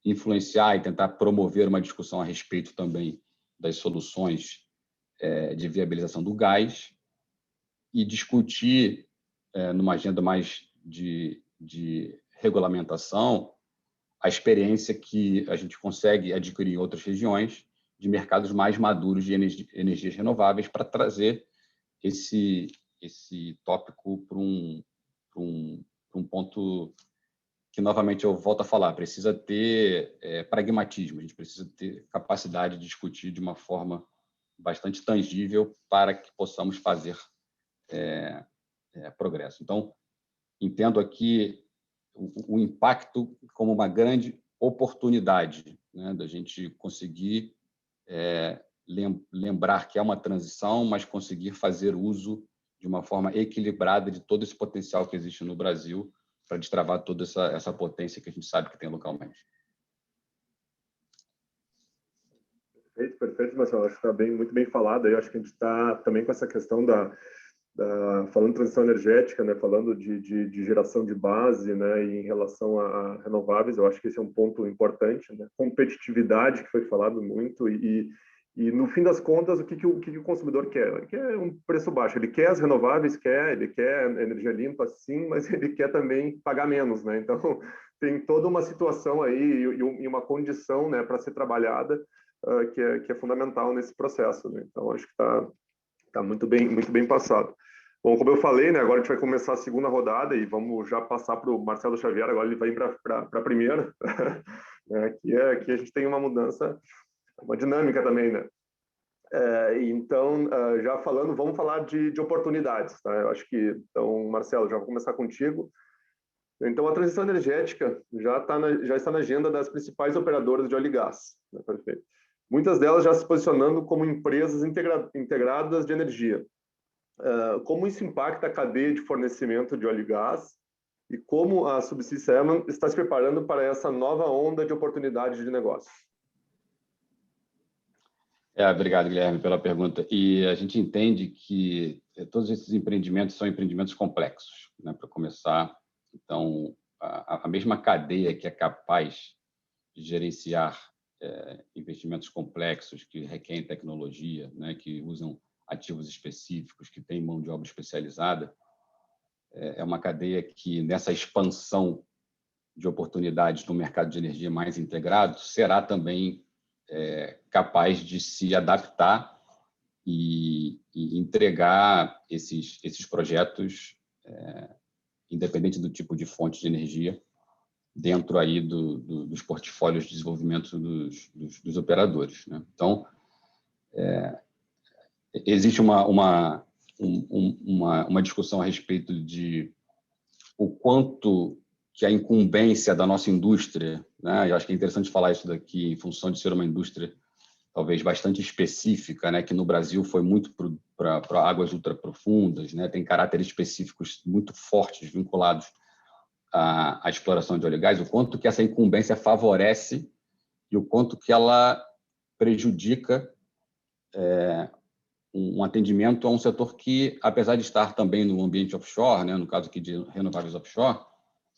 influenciar e tentar promover uma discussão a respeito também das soluções de viabilização do gás e discutir, numa agenda mais de regulamentação, a experiência que a gente consegue adquirir em outras regiões de mercados mais maduros de energias renováveis para trazer esse tópico para um ponto que, novamente, eu volto a falar, precisa ter pragmatismo, a gente precisa ter capacidade de discutir de uma forma bastante tangível para que possamos fazer progresso. Então, entendo aqui o impacto como uma grande oportunidade, né, da gente conseguir lembrar que é uma transição, mas conseguir fazer uso de uma forma equilibrada de todo esse potencial que existe no Brasil para destravar toda essa potência que a gente sabe que tem localmente. Perfeito, Marcelo. Acho que está muito bem falado. Eu acho que a gente está também com essa questão falando de transição energética, né? Falando de geração de base, né? E em relação a renováveis, eu acho que esse é um ponto importante, né? Competitividade, que foi falado muito, e no fim das contas, o que o consumidor quer? Ele quer um preço baixo, ele quer as renováveis, ele quer energia limpa, sim, mas ele quer também pagar menos, né? Então, tem toda uma situação aí e uma condição, né, para ser trabalhada, que é fundamental nesse processo, né? Então, acho que está muito bem passado. Bom, como eu falei, né, agora a gente vai começar a segunda rodada e vamos já passar para o Marcelo Xavier, agora ele vai ir para a primeira, né, que a gente tem uma mudança, uma dinâmica também, né? Então, já falando, vamos falar de oportunidades, tá? Eu acho que, então, Marcelo, já vou começar contigo. Então, a transição energética já está na agenda das principais operadoras de óleo e gás, né? Perfeito. Muitas delas já se posicionando como empresas integradas de energia. Como isso impacta a cadeia de fornecimento de óleo e gás e como a Subsea 7 está se preparando para essa nova onda de oportunidades de negócio? Obrigado, Guilherme, pela pergunta. E a gente entende que todos esses empreendimentos são empreendimentos complexos, né, para começar. Então, a mesma cadeia que é capaz de gerenciar investimentos complexos que requerem tecnologia, né, que usam ativos específicos, que têm mão de obra especializada, é uma cadeia que, nessa expansão de oportunidades no mercado de energia mais integrado, será também capaz de se adaptar e entregar esses projetos, independente do tipo de fonte de energia, dentro aí dos portfólios de desenvolvimento dos operadores, né? Então, existe uma discussão a respeito de o quanto que a incumbência da nossa indústria, né? Eu acho que é interessante falar isso daqui em função de ser uma indústria talvez bastante específica, né? Que no Brasil foi muito para águas ultraprofundas, né? Tem caráteres específicos muito fortes vinculados à exploração de óleo e gás, o quanto que essa incumbência favorece e o quanto que ela prejudica um atendimento a um setor que, apesar de estar também no ambiente offshore, né, no caso aqui de renováveis offshore,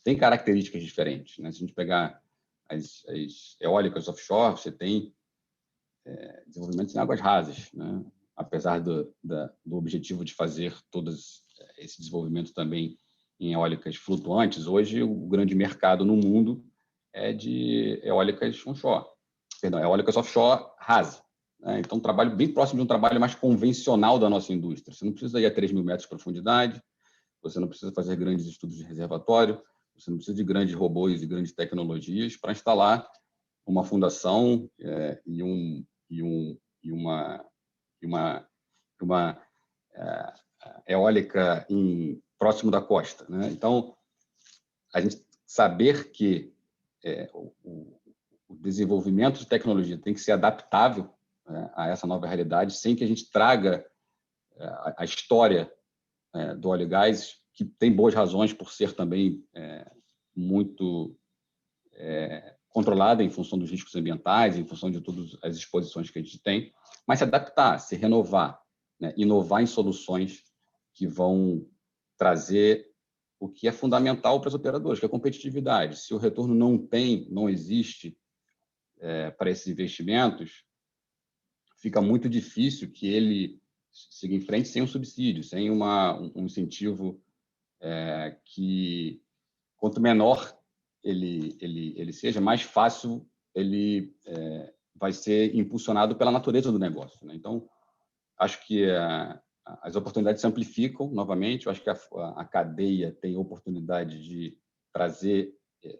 tem características diferentes, né? Se a gente pegar as eólicas offshore, você tem desenvolvimentos em águas rasas, né? Apesar do objetivo de fazer todo esse desenvolvimento também em eólicas flutuantes, hoje o grande mercado no mundo é de eólicas onshore, eólicas offshore rasa, né? Então, um trabalho bem próximo de um trabalho mais convencional da nossa indústria. Você não precisa ir a 3.000 metros de profundidade, você não precisa fazer grandes estudos de reservatório, você não precisa de grandes robôs e grandes tecnologias para instalar uma fundação e uma eólica próximo da costa, né? Então, a gente saber que o desenvolvimento de tecnologia tem que ser adaptável, né, a essa nova realidade, sem que a gente traga a história do óleo e gás, que tem boas razões por ser também muito controlada em função dos riscos ambientais, em função de todas as exposições que a gente tem, mas se adaptar, se renovar, né? Inovar em soluções que vão trazer o que é fundamental para os operadores, que é a competitividade. Se o retorno não existe para esses investimentos, fica muito difícil que ele siga em frente sem um subsídio, sem um incentivo que, quanto menor ele seja, mais fácil ele vai ser impulsionado pela natureza do negócio, né? Então, acho que as oportunidades se amplificam novamente. Eu acho que a cadeia tem oportunidade de trazer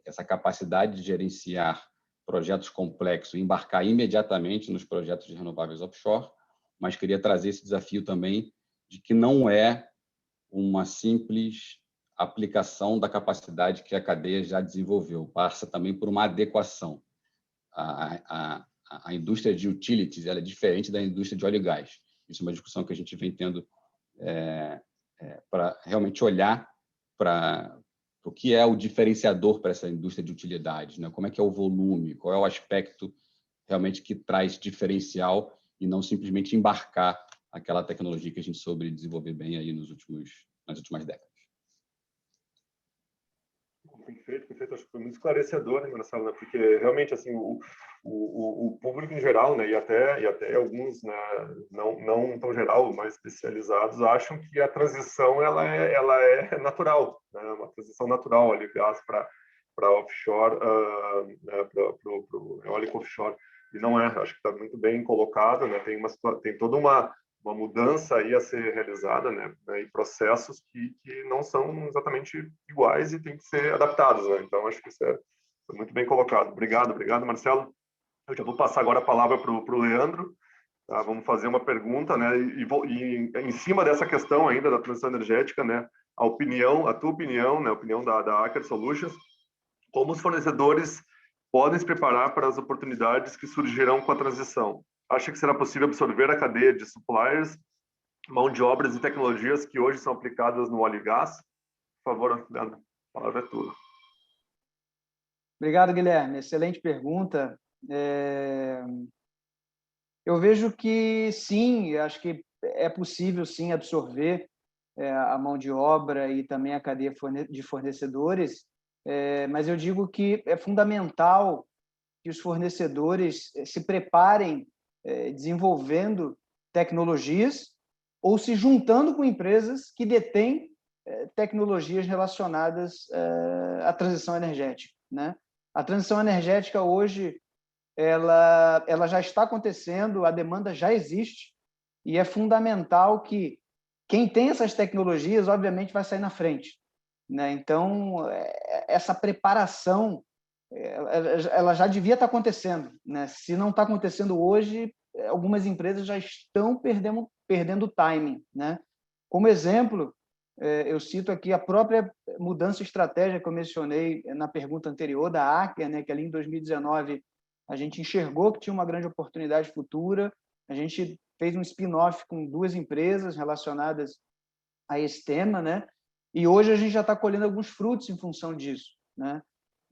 essa capacidade de gerenciar projetos complexos, embarcar imediatamente nos projetos de renováveis offshore, mas queria trazer esse desafio também de que não é uma simples aplicação da capacidade que a cadeia já desenvolveu, passa também por uma adequação. A indústria de utilities ela é diferente da indústria de óleo e gás. Isso é uma discussão que a gente vem tendo para realmente olhar para o que é o diferenciador para essa indústria de utilidades, né? Como é que é o volume, qual é o aspecto realmente que traz diferencial e não simplesmente embarcar aquela tecnologia que a gente soube desenvolver bem aí nas últimas décadas. Perfeito. Acho que foi muito esclarecedor, né, Marcelo, né? Porque realmente assim o público em geral, né, e até alguns, né, não tão geral, mais especializados, acham que a transição ela é natural, né? Uma transição natural, óleo e gás para offshore, né, para eólico offshore. E não é. Acho que está muito bem colocado, né? Tem toda uma mudança aí a ser realizada, né, e processos que não são exatamente iguais e tem que ser adaptados, né? Então, acho que isso é muito bem colocado. Obrigado, Marcelo. Eu já vou passar agora a palavra para o Leandro. Tá? Vamos fazer uma pergunta, né? E em cima dessa questão ainda da transição energética, né? A tua opinião, né? A opinião da Aker Solutions, como os fornecedores podem se preparar para as oportunidades que surgirão com a transição? Acha que será possível absorver a cadeia de suppliers, mão de obras e tecnologias que hoje são aplicadas no óleo e gás? Por favor, Leandro, a palavra é tua. Obrigado, Guilherme. Excelente pergunta. Eu vejo que sim, acho que é possível sim absorver a mão de obra e também a cadeia de fornecedores, mas eu digo que é fundamental que os fornecedores se preparem desenvolvendo tecnologias ou se juntando com empresas que detêm tecnologias relacionadas à transição energética, né? A transição energética hoje ela já está acontecendo, a demanda já existe e é fundamental que quem tem essas tecnologias, obviamente, vai sair na frente, né? Então, essa preparação ela já devia estar acontecendo, né? Se não está acontecendo hoje, algumas empresas já estão perdendo o timing, né? Como exemplo, eu cito aqui a própria mudança de estratégia que eu mencionei na pergunta anterior da Aker, né? Que ali em 2019 a gente enxergou que tinha uma grande oportunidade futura, a gente fez um spin-off com 2 empresas relacionadas a esse tema, né? E hoje a gente já está colhendo alguns frutos em função disso, né?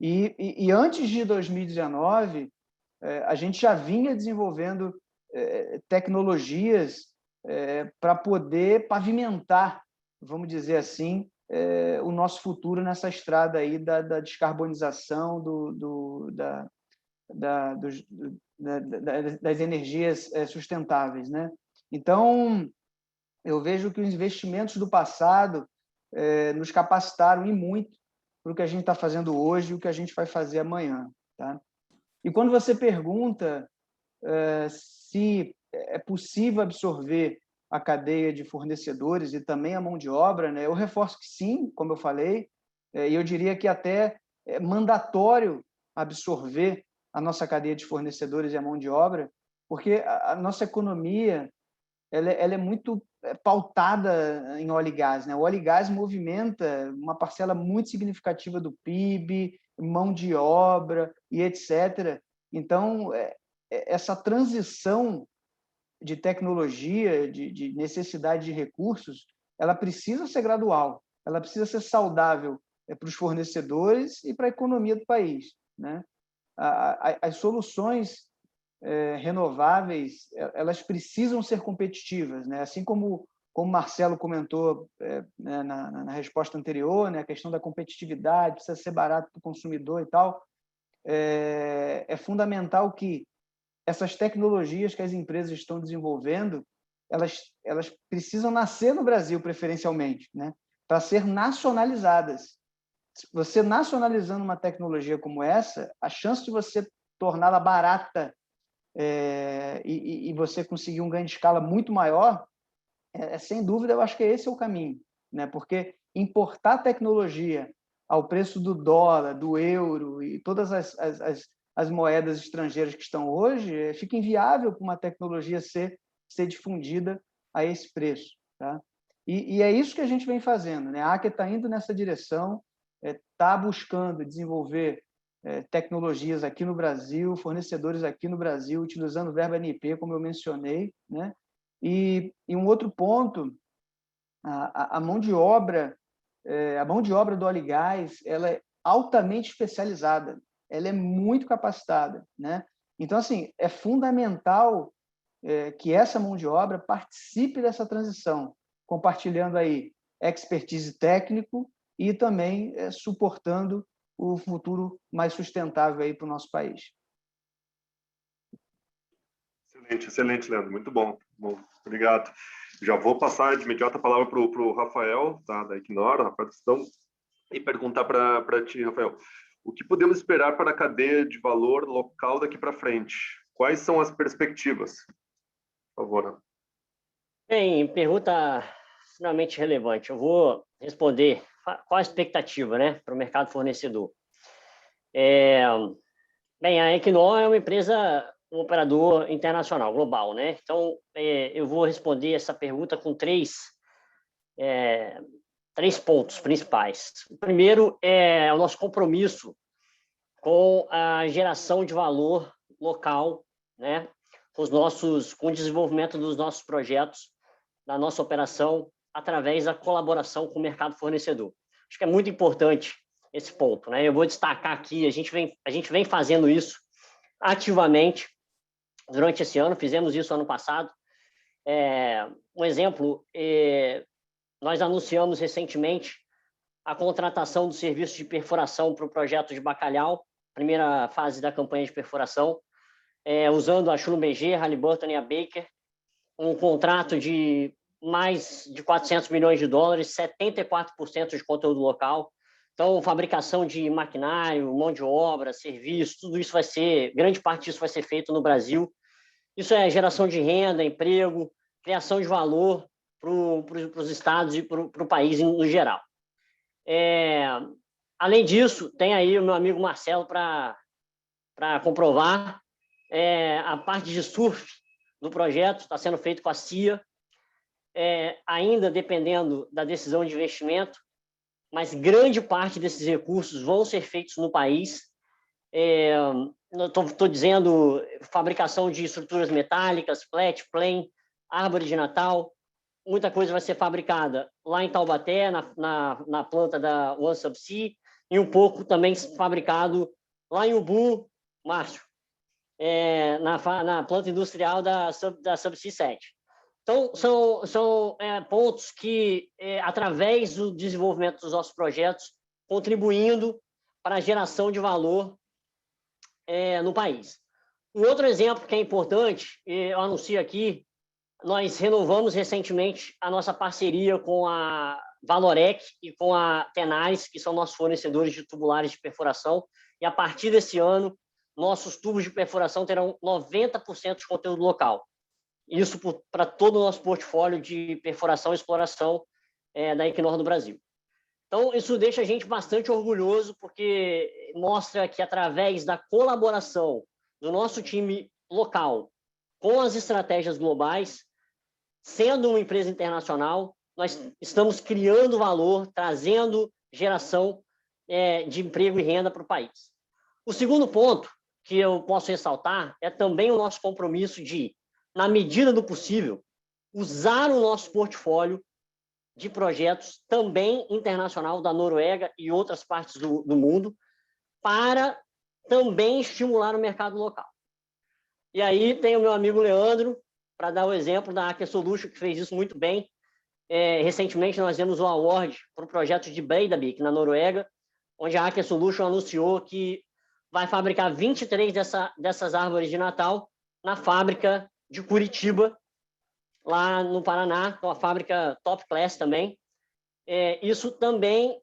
E antes de 2019, a gente já vinha desenvolvendo tecnologias para poder pavimentar, vamos dizer assim, o nosso futuro nessa estrada aí da descarbonização das energias sustentáveis, né? Então, eu vejo que os investimentos do passado nos capacitaram e muito para o que a gente está fazendo hoje e o que a gente vai fazer amanhã, tá? E quando você pergunta se é possível absorver a cadeia de fornecedores e também a mão de obra, né? Eu reforço que sim, como eu falei, e eu diria que até é mandatório absorver a nossa cadeia de fornecedores e a mão de obra, porque a nossa economia ela é muito pautada em óleo e gás, né? O óleo e gás movimenta uma parcela muito significativa do PIB, mão de obra e etc. Então, essa transição de tecnologia, de necessidade de recursos, ela precisa ser gradual, ela precisa ser saudável para os fornecedores e para a economia do país, né? As soluções renováveis, elas precisam ser competitivas, né? Assim como o Marcelo comentou né, na resposta anterior, né, a questão da competitividade, precisa ser barato para o consumidor e tal, é fundamental que essas tecnologias que as empresas estão desenvolvendo, elas precisam nascer no Brasil, preferencialmente, né, para ser nacionalizadas. Você nacionalizando uma tecnologia como essa, a chance de você torná-la barata e você conseguir um ganho de escala muito maior, sem dúvida, eu acho que esse é o caminho, né? Porque importar tecnologia ao preço do dólar, do euro e todas as moedas estrangeiras que estão hoje, fica inviável para uma tecnologia ser difundida a esse preço, tá? E é isso que a gente vem fazendo, né? A ACA está indo nessa direção, está buscando desenvolver tecnologias aqui no Brasil, fornecedores aqui no Brasil, utilizando verba NP, como eu mencionei, né? E um outro ponto, a mão de obra do óleo e gás, ela é altamente especializada, ela é muito capacitada, né? Então, assim, é fundamental que essa mão de obra participe dessa transição, compartilhando aí expertise técnico e também suportando o futuro mais sustentável aí para o nosso país. Excelente, Leandro. Muito bom. Obrigado. Já vou passar de imediato a palavra para o Rafael, tá, da Equinor, Rafael Tristão, e perguntar para ti, Rafael, o que podemos esperar para a cadeia de valor local daqui para frente? Quais são as perspectivas? Por favor. Bem, pergunta finalmente relevante. Eu vou responder qual a expectativa, né, para o mercado fornecedor. Bem, a Equinor é uma empresa, um operador internacional, global, né? Então, eu vou responder essa pergunta com três pontos principais. O primeiro é o nosso compromisso com a geração de valor local, né? Com o desenvolvimento dos nossos projetos, da nossa operação, através da colaboração com o mercado fornecedor. Acho que é muito importante esse ponto, né? Eu vou destacar aqui, a gente vem fazendo isso ativamente durante esse ano, fizemos isso ano passado. Um exemplo, nós anunciamos recentemente a contratação do serviço de perfuração para o projeto de Bacalhau, primeira fase da campanha de perfuração, usando a Schlumberger, Halliburton e a Baker, um contrato de mais de 400 milhões de dólares, 74% de conteúdo local. Então, fabricação de maquinário, mão de obra, serviço, tudo isso grande parte disso vai ser feito no Brasil. Isso é geração de renda, emprego, criação de valor para os estados e para o país no geral. Além disso, tem aí o meu amigo Marcelo para comprovar. A parte de surf do projeto está sendo feito com a CIA, ainda dependendo da decisão de investimento, mas grande parte desses recursos vão ser feitos no país. Estou dizendo fabricação de estruturas metálicas, flat, plane, árvore de Natal, muita coisa vai ser fabricada lá em Taubaté, na planta da OneSubsea, e um pouco também fabricado lá em Ubu, Márcio, na planta industrial da Subsea 7. Então, são pontos que, através do desenvolvimento dos nossos projetos, contribuindo para a geração de valor no país. Um outro exemplo que é importante, eu anuncio aqui, nós renovamos recentemente a nossa parceria com a Valorec e com a Tenaris, que são nossos fornecedores de tubulares de perfuração, e a partir desse ano, nossos tubos de perfuração terão 90% de conteúdo local. Isso para todo o nosso portfólio de perfuração e exploração da Equinor do Brasil. Então, isso deixa a gente bastante orgulhoso, porque mostra que, através da colaboração do nosso time local com as estratégias globais, sendo uma empresa internacional, nós estamos criando valor, trazendo geração de emprego e renda para o país. O segundo ponto que eu posso ressaltar é também o nosso compromisso de, na medida do possível, usar o nosso portfólio de projetos também internacional da Noruega e outras partes do mundo para também estimular o mercado local. E aí tem o meu amigo Leandro, para dar o exemplo da Aker Solutions, que fez isso muito bem. Recentemente nós demos o award para o projeto de Breidablik, na Noruega, onde a Aker Solutions anunciou que vai fabricar 23 dessas árvores de Natal na fábrica de Curitiba, lá no Paraná, uma fábrica top class também. Isso também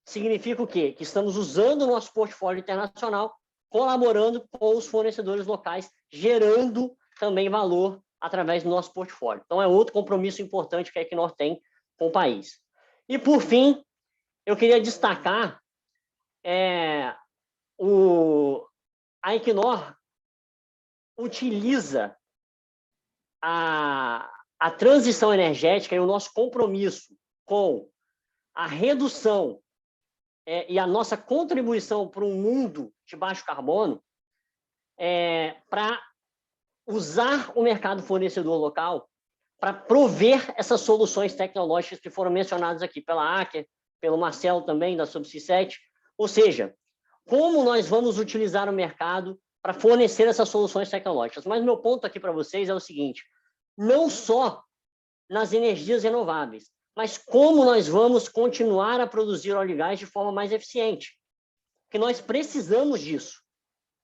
significa o quê? Que estamos usando o nosso portfólio internacional colaborando com os fornecedores locais, gerando também valor através do nosso portfólio. Então, é outro compromisso importante que a Equinor tem com o país. E, por fim, eu queria destacar a Equinor utiliza a transição energética e o nosso compromisso com a redução e a nossa contribuição para um mundo de baixo carbono para usar o mercado fornecedor local para prover essas soluções tecnológicas que foram mencionadas aqui pela Aker, pelo Marcelo também, da Subsea 7. Ou seja, como nós vamos utilizar o mercado para fornecer essas soluções tecnológicas. Mas meu ponto aqui para vocês é o seguinte, não só nas energias renováveis, mas como nós vamos continuar a produzir óleo e gás de forma mais eficiente. Porque nós precisamos disso.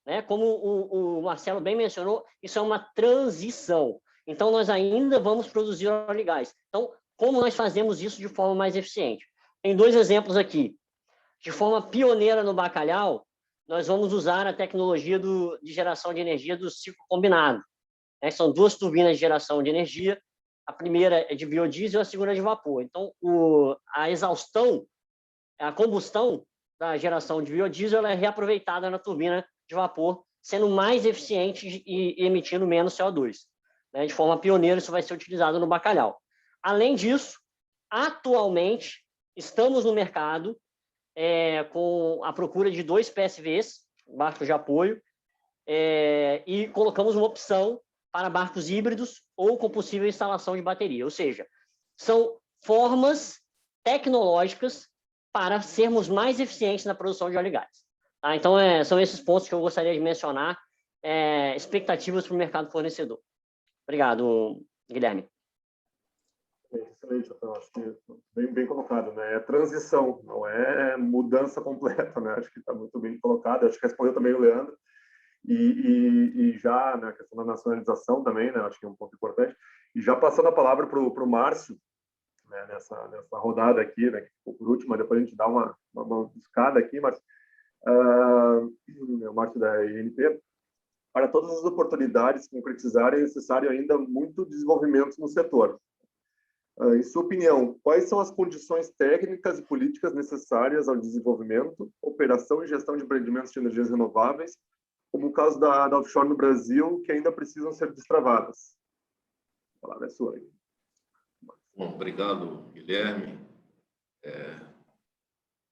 Né? Como o Marcelo bem mencionou, isso é uma transição. Então, nós ainda vamos produzir óleo e gás. Então, como nós fazemos isso de forma mais eficiente? Tem 2 exemplos aqui. De forma pioneira no Bacalhau, nós vamos usar a tecnologia de geração de energia do ciclo combinado. Né? São 2 turbinas de geração de energia. A primeira é de biodiesel e a segunda é de vapor. Então, a exaustão, a combustão da geração de biodiesel ela é reaproveitada na turbina de vapor, sendo mais eficiente e emitindo menos CO2. Né? De forma pioneira, isso vai ser utilizado no Bacalhau. Além disso, atualmente, estamos no mercado com a procura de 2 PSVs, barcos de apoio, e colocamos uma opção para barcos híbridos ou com possível instalação de bateria. Ou seja, são formas tecnológicas para sermos mais eficientes na produção de óleo e gás. Tá? Então, são esses pontos que eu gostaria de mencionar, expectativas para o mercado fornecedor. Obrigado, Guilherme. Excelente, eu acho que bem colocado, né? É transição, não é mudança completa, né? Acho que está muito bem colocado. Acho que respondeu também o Leandro. E já na questão da nacionalização também, né? Acho que é um ponto importante. E já passando a palavra para o Márcio, né? nessa rodada aqui, né? Que ficou por último, depois a gente dá uma buscada aqui, Márcio. O Márcio da INP. Para todas as oportunidades se concretizarem, é necessário ainda muito desenvolvimento no setor. Em sua opinião, quais são as condições técnicas e políticas necessárias ao desenvolvimento, operação e gestão de empreendimentos de energias renováveis, como o caso da offshore no Brasil, que ainda precisam ser destravadas? A palavra é sua. Bom, obrigado, Guilherme.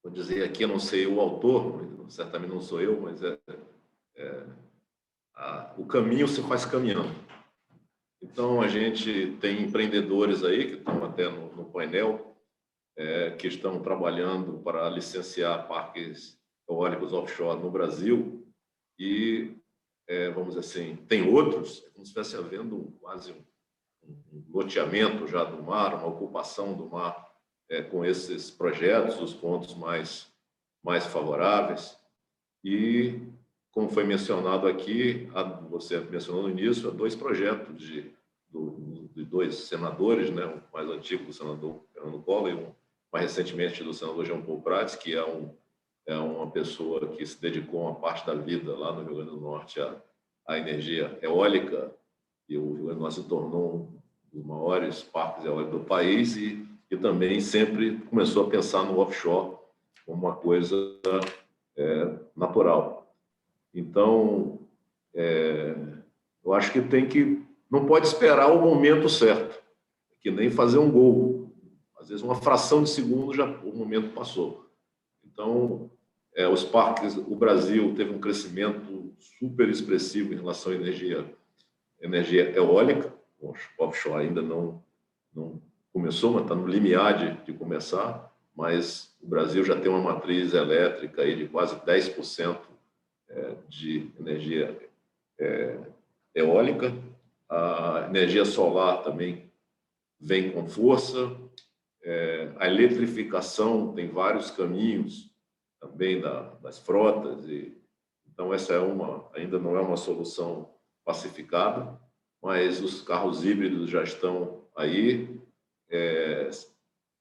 Vou dizer aqui, eu não sei o autor, certamente não sou eu, mas o caminho se faz caminhando. Então, a gente tem empreendedores aí, que estão até no painel, que estão trabalhando para licenciar parques eólicos offshore no Brasil e, vamos dizer assim, tem outros, como se estivesse havendo quase um loteamento já do mar, uma ocupação do mar com esses projetos, os pontos mais favoráveis. E, como foi mencionado aqui, você mencionou no início, há 2 projetos de 2 senadores, né? O mais antigo do senador Fernando Collor e mais recentemente do senador Jean Paul Prats, que é uma pessoa que se dedicou uma parte da vida lá no Rio Grande do Norte à energia eólica, e o Rio Grande do Norte se tornou um dos maiores parques eólicos do país e também sempre começou a pensar no offshore como uma coisa natural. Então, eu acho que não pode esperar o momento certo, que nem fazer um gol. Às vezes, uma fração de segundo, já o momento passou. Então, os parques, o Brasil teve um crescimento super expressivo em relação à energia eólica. O offshore ainda não começou, mas está no limiar de começar. Mas o Brasil já tem uma matriz elétrica aí de quase 10% de energia eólica. A energia solar também vem com força. A eletrificação tem vários caminhos também das frotas. Então, essa ainda não é uma solução pacificada, mas os carros híbridos já estão aí.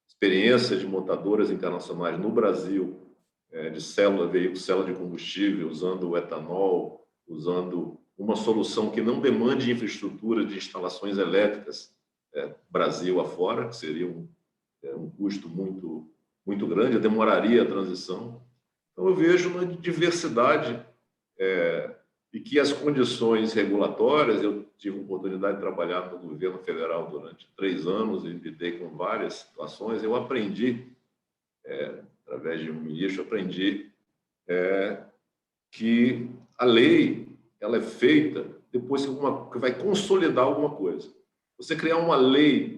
Experiência de montadoras internacionais no Brasil de veículo célula de combustível, usando o etanol, usando uma solução que não demande infraestrutura de instalações elétricas Brasil afora, que seria um custo muito grande, demoraria a transição. Então, eu vejo uma diversidade e que as condições regulatórias, eu tive a oportunidade de trabalhar no governo federal durante 3 anos e lidei com várias situações, eu aprendi, através de um ministro, que a lei ela é feita depois que vai consolidar alguma coisa. Você criar uma lei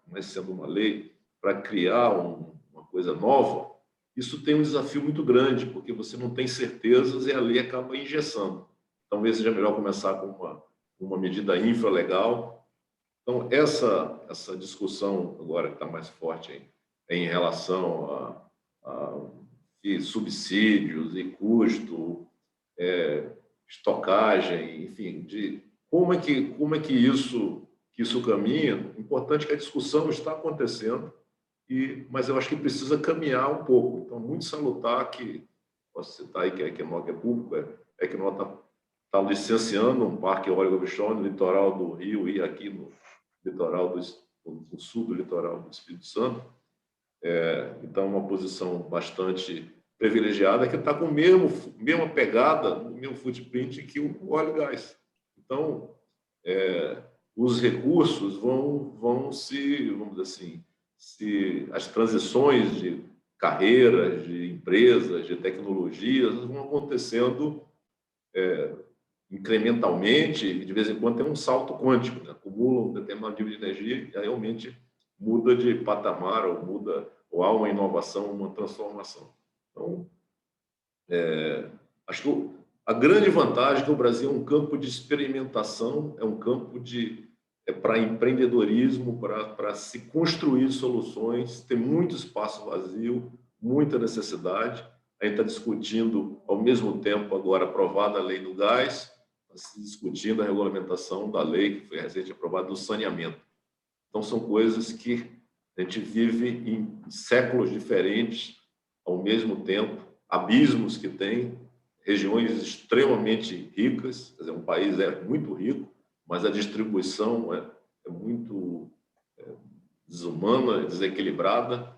mas sendo uma lei, para criar uma coisa nova, isso tem um desafio muito grande, porque você não tem certezas e a lei acaba engessando. Talvez seja melhor começar com uma medida infralegal. Então, essa discussão agora que está mais forte em relação a subsídios e custo, estocagem, enfim, de como é que isso caminha. Importante que a discussão está acontecendo, mas eu acho que precisa caminhar um pouco. Então, muito salutar que, posso citar aí que a Equinor, que é público, a Equinor está licenciando um parque eólico offshore no litoral do Rio e aqui no litoral no sul do litoral do Espírito Santo. Então, uma posição bastante privilegiada, que está com a mesma pegada, o mesmo footprint que o óleo e gás. Então, os recursos vão se, vamos dizer assim, as transições de carreiras, de empresas, de tecnologias vão acontecendo incrementalmente, e de vez em quando tem um salto quântico, né? Acumula um determinado nível de energia e realmente muda de patamar, ou há uma inovação, uma transformação. Então, acho que a grande vantagem é que o Brasil é um campo de experimentação, é um campo para empreendedorismo, para se construir soluções, tem muito espaço vazio, muita necessidade. A gente está discutindo, ao mesmo tempo, agora aprovada a lei do gás, está se discutindo a regulamentação da lei que foi recente aprovada do saneamento. Então, são coisas que a gente vive em séculos diferentes, ao mesmo tempo, abismos que tem, regiões extremamente ricas, quer dizer, um país muito rico, mas a distribuição é muito desumana, desequilibrada,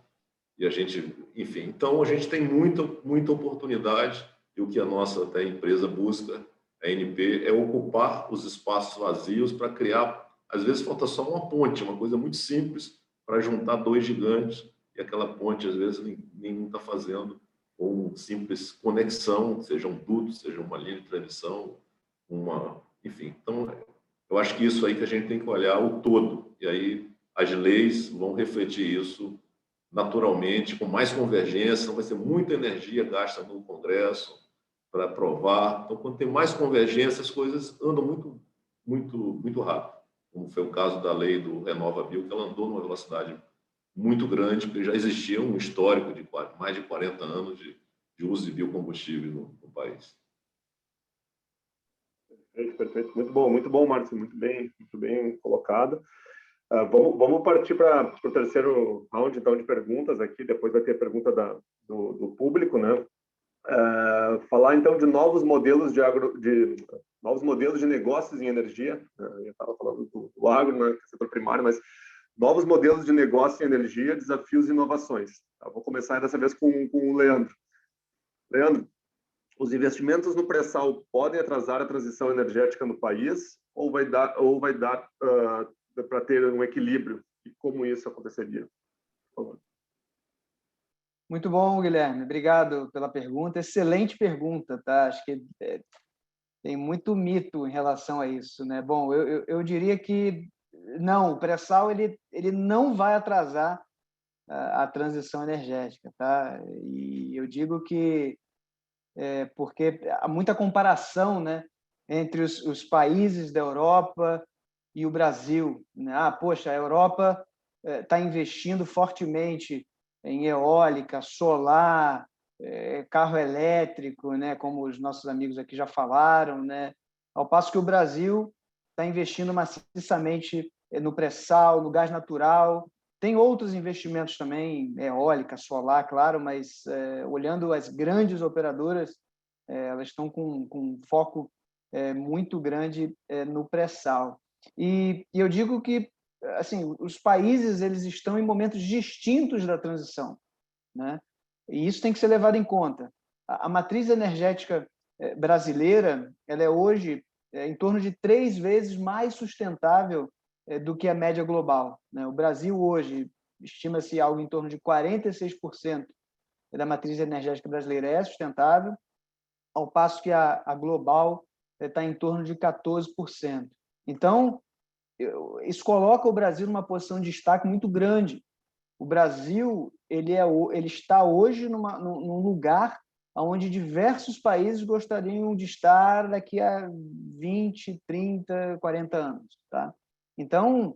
e a gente, enfim, então a gente tem muita oportunidade, e o que a nossa até empresa busca, a ANP, é ocupar os espaços vazios para criar, às vezes falta só uma ponte, uma coisa muito simples, para juntar 2 gigantes, e aquela ponte, às vezes, nenhum está fazendo, ou uma simples conexão, seja um duto, seja uma linha de transmissão, enfim. Então, eu acho que isso aí que a gente tem que olhar o todo, e aí as leis vão refletir isso naturalmente, com mais convergência, vai ser muita energia gasta no Congresso para aprovar. Então, quando tem mais convergência, as coisas andam muito rápido, como foi o caso da lei do RenovaBio, que ela andou numa velocidade muito grande, porque já existia um histórico de mais de 40 anos de uso de biocombustível no país. Perfeito. Muito bom, Márcio, muito bem colocado. Vamos partir para o terceiro round, então, de perguntas aqui, depois vai ter a pergunta do público, né? Falar, então, de novos modelos de negócios em energia. Eu estava falando do agro, né, setor primário, mas novos modelos de negócio em energia, desafios e inovações. Vou começar dessa vez com o Leandro. Leandro, os investimentos no pré-sal podem atrasar a transição energética no país ou vai dar para ter um equilíbrio? E como isso aconteceria? Por favor. Muito bom, Guilherme. Obrigado pela pergunta. Excelente pergunta, tá? Acho que tem muito mito em relação a isso, né? Bom, eu diria que não, o pré-sal ele não vai atrasar a transição energética, tá? E eu digo que porque há muita comparação, né, entre os países da Europa e o Brasil, né? Poxa, a Europa está investindo fortemente em eólica, solar, carro elétrico, né, como os nossos amigos aqui já falaram, né? Ao passo que o Brasil está investindo maciçamente no pré-sal, no gás natural, Tem outros investimentos também, eólica, solar, claro, mas olhando as grandes operadoras, elas estão com um foco muito grande no pré-sal. E eu digo que assim, os países eles estão em momentos distintos da transição, né? E isso tem que ser levado em conta. A matriz energética brasileira, ela é hoje em torno de 3 vezes mais sustentável do que a média global, né? O Brasil hoje estima-se algo em torno de 46% da matriz energética brasileira é sustentável, ao passo que a global está em torno de 14%. Então, isso coloca o Brasil numa posição de destaque muito grande. O Brasil ele está hoje num lugar onde diversos países gostariam de estar daqui a 20, 30, 40 anos. Tá? Então,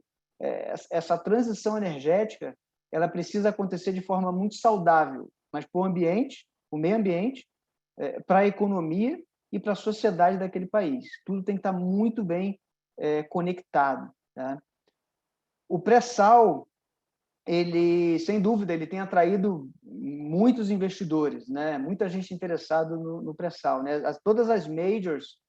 essa transição energética ela precisa acontecer de forma muito saudável, mas para o ambiente, o meio ambiente, para a economia e para a sociedade daquele país. Tudo tem que estar muito bem conectado. Tá? O pré-sal, ele, sem dúvida, ele tem atraído muitos investidores, né? Muita gente interessada no pré-sal, né? Todas as majors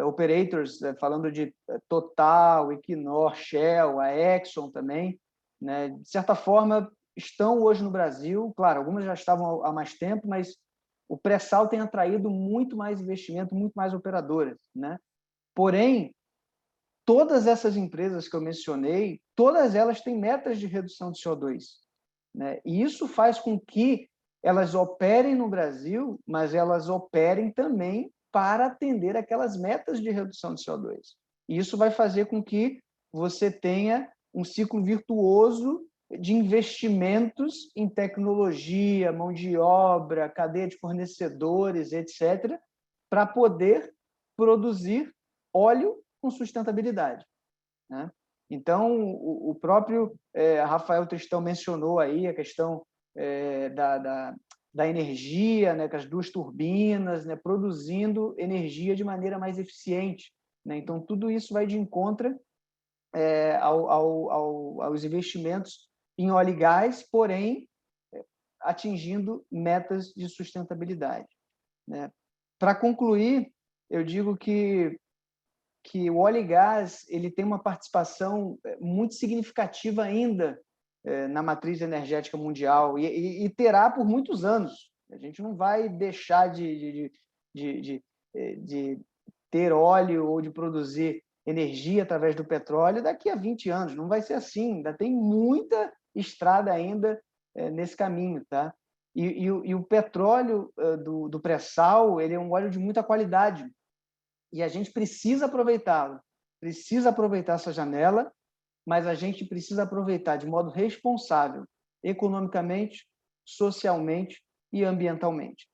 operators, falando de Total, Equinor, Shell, a Exxon também, né? De certa forma, estão hoje no Brasil. Claro, algumas já estavam há mais tempo, mas o pré-sal tem atraído muito mais investimento, muito mais operadoras, né? Porém, todas essas empresas que eu mencionei, todas elas têm metas de redução de CO2, né? E isso faz com que elas operem no Brasil, mas elas operem também para atender aquelas metas de redução de CO2. E isso vai fazer com que você tenha um ciclo virtuoso de investimentos em tecnologia, mão de obra, cadeia de fornecedores, etc., para poder produzir óleo com sustentabilidade, né? Então, o próprio Rafael Tristão mencionou aí a questão da energia, né, com as 2 turbinas, né, produzindo energia de maneira mais eficiente, né? Então, tudo isso vai de encontro aos investimentos em óleo e gás, porém, atingindo metas de sustentabilidade, né? Para concluir, eu digo que o óleo e gás ele tem uma participação muito significativa ainda na matriz energética mundial e terá por muitos anos. A gente não vai deixar de ter óleo ou de produzir energia através do petróleo daqui a 20 anos. Não vai ser assim. Ainda tem muita estrada ainda nesse caminho, tá? E o petróleo do pré-sal ele é um óleo de muita qualidade. E a gente precisa aproveitá-lo, precisa aproveitar essa janela, mas a gente precisa aproveitar de modo responsável, economicamente, socialmente e ambientalmente.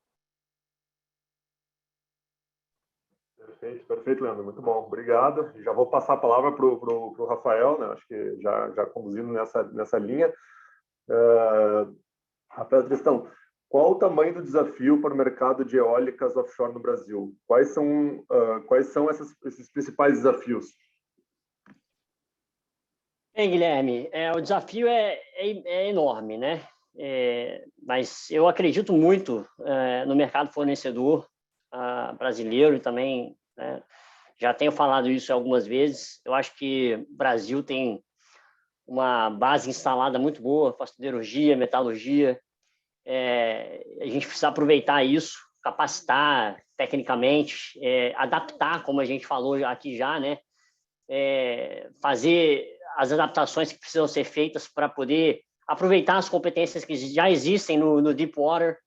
Perfeito, Leandro. Muito bom. Obrigado. Já vou passar a palavra para o Rafael, né? Acho que já conduzindo nessa linha. Rafael Tristão, qual o tamanho do desafio para o mercado de eólicas offshore no Brasil? Quais são esses principais desafios? Bem, Guilherme, o desafio é enorme, né? Mas eu acredito muito no mercado fornecedor brasileiro e também, né, já tenho falado isso algumas vezes. Eu acho que o Brasil tem uma base instalada muito boa, para siderurgia, metalurgia. A gente precisa aproveitar isso, capacitar tecnicamente, adaptar, como a gente falou aqui já, né? Fazer as adaptações que precisam ser feitas para poder aproveitar as competências que já existem no Deepwater,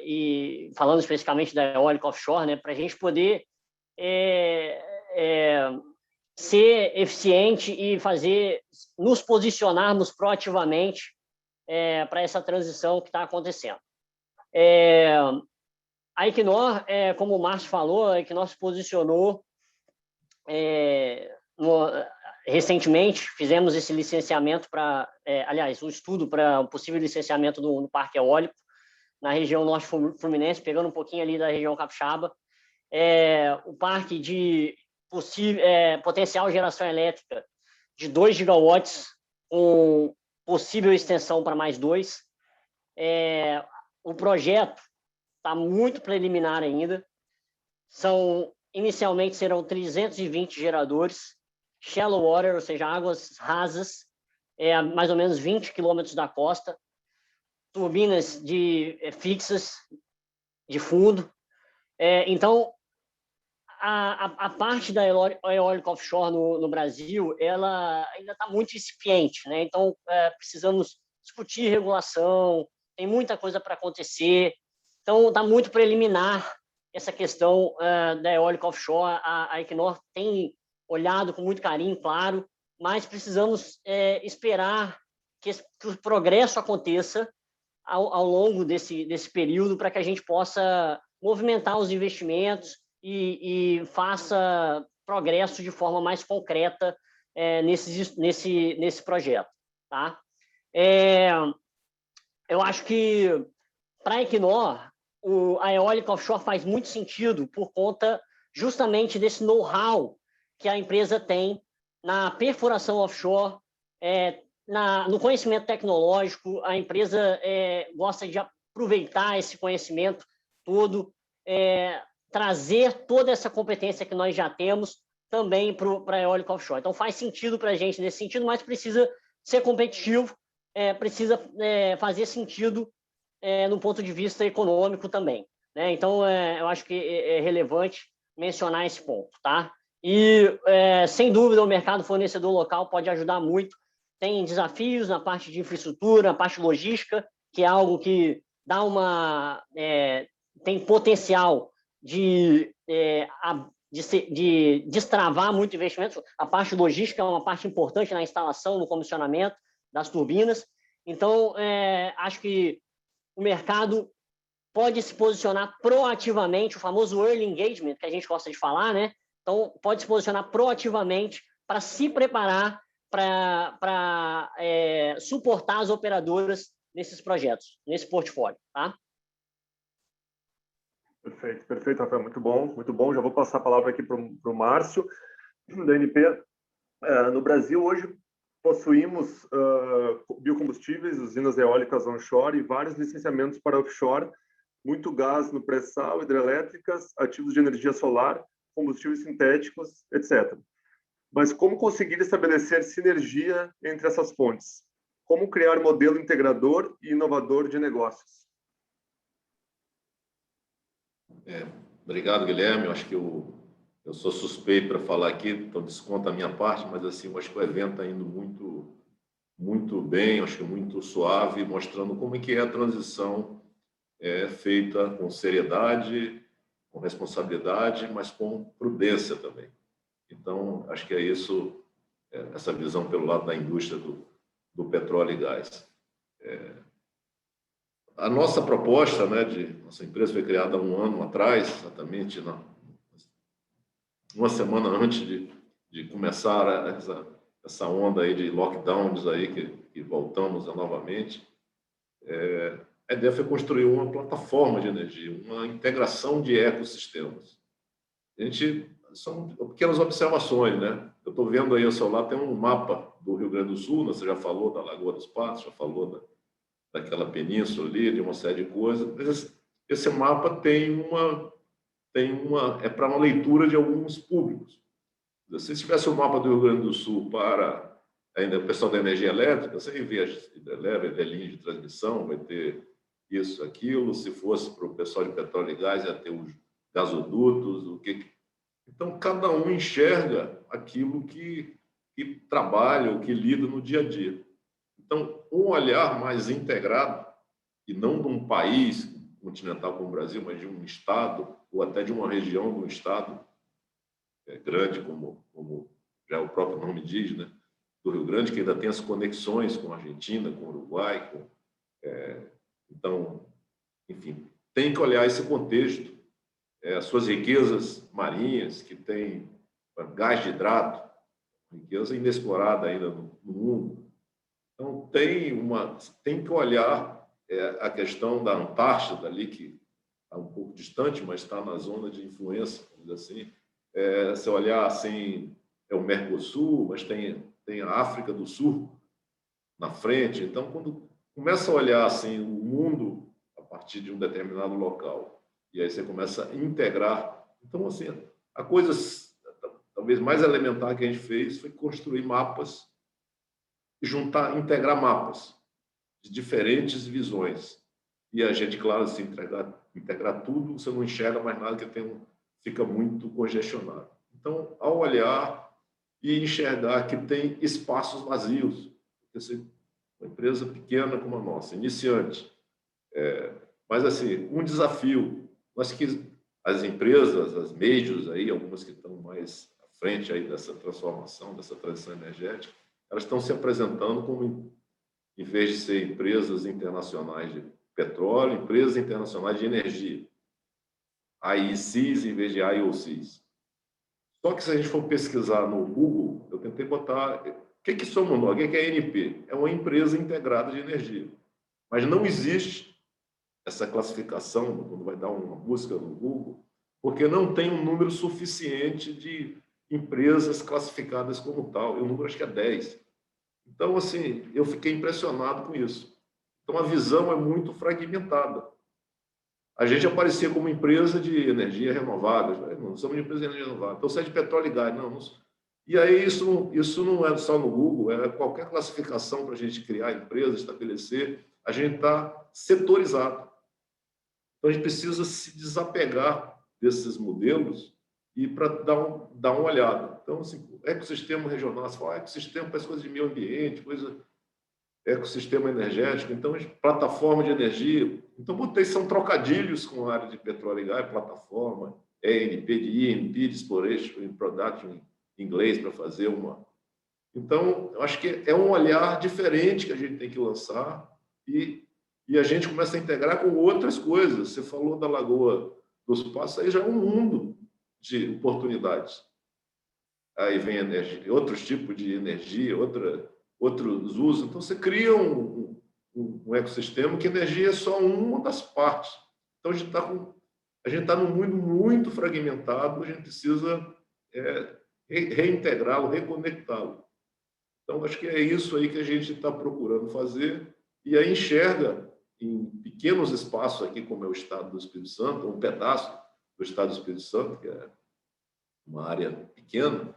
e falando especificamente da eólica offshore, né? Para a gente poder ser eficiente e nos posicionarmos proativamente para essa transição que está acontecendo. A Equinor, como o Márcio falou, a Equinor se posicionou recentemente, fizemos esse licenciamento aliás, um estudo para o possível licenciamento no parque eólico na região norte fluminense, pegando um pouquinho ali da região capixaba. O parque de potencial geração elétrica de 2 gigawatts, com possível extensão para mais 2. O projeto está muito preliminar ainda. Inicialmente serão 320 geradores, shallow water, ou seja, águas rasas, mais ou menos 20 quilômetros da costa, turbinas fixas de fundo. Então, a parte da eólica offshore no Brasil, ela ainda está muito incipiente, né? Então, precisamos discutir regulação, tem muita coisa para acontecer. Então, está muito preliminar essa questão da eólica offshore. A Equinor tem olhado com muito carinho, claro, mas precisamos esperar que o progresso aconteça ao longo desse período para que a gente possa movimentar os investimentos e faça progresso de forma mais concreta nesse projeto. Tá? Eu acho que, para a Equinor, a eólica offshore faz muito sentido por conta justamente desse know-how que a empresa tem na perfuração offshore, no conhecimento tecnológico. A empresa gosta de aproveitar esse conhecimento todo, trazer toda essa competência que nós já temos também para a eólica offshore. Então, faz sentido para a gente nesse sentido, mas precisa ser competitivo, precisa fazer sentido no ponto de vista econômico também, né? Então, eu acho que é relevante mencionar esse ponto, tá? E, sem dúvida, o mercado fornecedor local pode ajudar muito. Tem desafios na parte de infraestrutura, na parte logística, que é algo que dá tem potencial de destravar muito investimento. A parte logística é uma parte importante na instalação, no comissionamento das turbinas. Então, acho que o mercado pode se posicionar proativamente, o famoso early engagement, que a gente gosta de falar, né? Então, pode se posicionar proativamente para se preparar para suportar as operadoras nesses projetos, nesse portfólio, tá? Perfeito, Rafael, muito bom. Já vou passar a palavra aqui para o Márcio, da NP. No Brasil, hoje, possuímos biocombustíveis, usinas eólicas onshore e vários licenciamentos para offshore, muito gás no pré-sal, hidrelétricas, ativos de energia solar, combustíveis sintéticos, etc. Mas como conseguir estabelecer sinergia entre essas fontes? Como criar modelo integrador e inovador de negócios? Obrigado, Guilherme. Eu acho que eu sou suspeito para falar aqui, então desconta a minha parte, mas assim, eu acho que o evento está indo muito bem, acho que muito suave, mostrando como é que a transição feita com seriedade, com responsabilidade, mas com prudência também. Então, acho que é isso, essa visão pelo lado da indústria do petróleo e gás. A nossa proposta, né, nossa empresa foi criada há um ano atrás, exatamente uma semana antes de começar essa onda aí de lockdowns aí que voltamos novamente. A ideia foi construir uma plataforma de energia, uma integração de ecossistemas. São pequenas observações, né? Eu estou vendo aí ao seu lado, tem um mapa do Rio Grande do Sul, você já falou da Lagoa dos Patos, já falou daquela península ali, de uma série de coisas. Mas esse mapa é para uma leitura de alguns públicos. Se tivesse o mapa do Rio Grande do Sul para ainda o pessoal da energia elétrica, você vê as hidrelétricas, linhas de transmissão, vai ter isso, aquilo. Se fosse para o pessoal de petróleo e gás, ia ter os gasodutos, o que. Então, cada um enxerga aquilo que trabalha, o que lida no dia a dia. Então, um olhar mais integrado, e não de um país continental como o Brasil, mas de um estado, ou até de uma região de um estado grande, como já o próprio nome diz, né, do Rio Grande, que ainda tem as conexões com a Argentina, com o Uruguai. Então, enfim, tem que olhar esse contexto, as suas riquezas marinhas, que tem gás de hidrato, riqueza inexplorada ainda no mundo. Então, tem que olhar a questão da Antártida ali, que está um pouco distante, mas está na zona de influência, vamos dizer assim. Se olhar assim, o Mercosul, mas tem a África do Sul, na frente. Então, quando começa a olhar assim, o mundo a partir de um determinado local, e aí você começa a integrar. Então, assim, a coisa talvez mais elementar que a gente fez foi construir mapas e integrar mapas de diferentes visões. E a gente, claro, se integrar tudo, você não enxerga mais nada, que fica muito congestionado. Então, ao olhar e enxergar que tem espaços vazios, porque uma empresa pequena como a nossa, iniciante, mas assim, um desafio, as empresas, as majors aí, algumas que estão mais à frente aí dessa transformação, dessa transição energética, elas estão se apresentando como, em vez de ser empresas internacionais de petróleo, empresas internacionais de energia, IECs em vez de IOCs. Só que se a gente for pesquisar no Google, eu tentei botar o que somos nós, o que é ANP? É uma empresa integrada de energia, mas não existe essa classificação quando vai dar uma busca no Google, porque não tem um número suficiente de empresas classificadas como tal. O número acho que é 10. Então, assim, eu fiquei impressionado com isso. Então, a visão é muito fragmentada. A gente aparecia como empresa de energia renovável. Não somos empresa de energia renovável. Então, você é de petróleo e gás. Não. E aí, isso não é só no Google, é qualquer classificação para a gente criar empresa, estabelecer. A gente está setorizado. Então, a gente precisa se desapegar desses modelos e para dar uma olhada. Então, assim, ecossistema regional, você fala, ecossistema para as coisas de meio ambiente, ecossistema energético, então, plataforma de energia. Então, são trocadilhos com a área de petróleo e gás, plataforma, ENP, de E&P, de Exploration and Production, em inglês, para fazer uma... Então, eu acho que é um olhar diferente que a gente tem que lançar e a gente começa a integrar com outras coisas. Você falou da Lagoa dos Passos, aí já é um mundo de oportunidades. Aí vem energia, outros tipos de energia, outros usos. Então, você cria um ecossistema que a energia é só uma das partes. Então, a gente está num mundo muito fragmentado, a gente precisa reintegrá-lo, reconectá-lo. Então, acho que é isso aí que a gente está procurando fazer e aí enxerga em pequenos espaços aqui, como é o estado do Espírito Santo, um pedaço do estado do Espírito Santo, que é uma área pequena,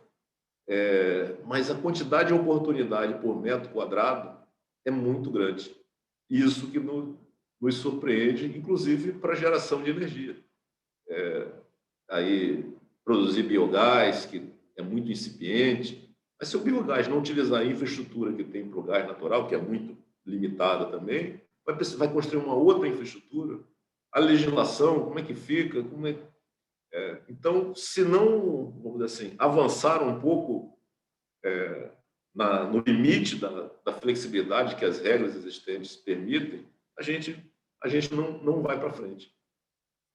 mas a quantidade de oportunidade por metro quadrado é muito grande. Isso que nos surpreende, inclusive para a geração de energia. Aí produzir biogás, que é muito incipiente, mas se o biogás não utilizar a infraestrutura que tem para o gás natural, que é muito limitada também, vai construir uma outra infraestrutura. A legislação, como é que fica? Então, se não, vamos dizer assim, avançar um pouco no limite da flexibilidade que as regras existentes permitem, a gente não vai para frente.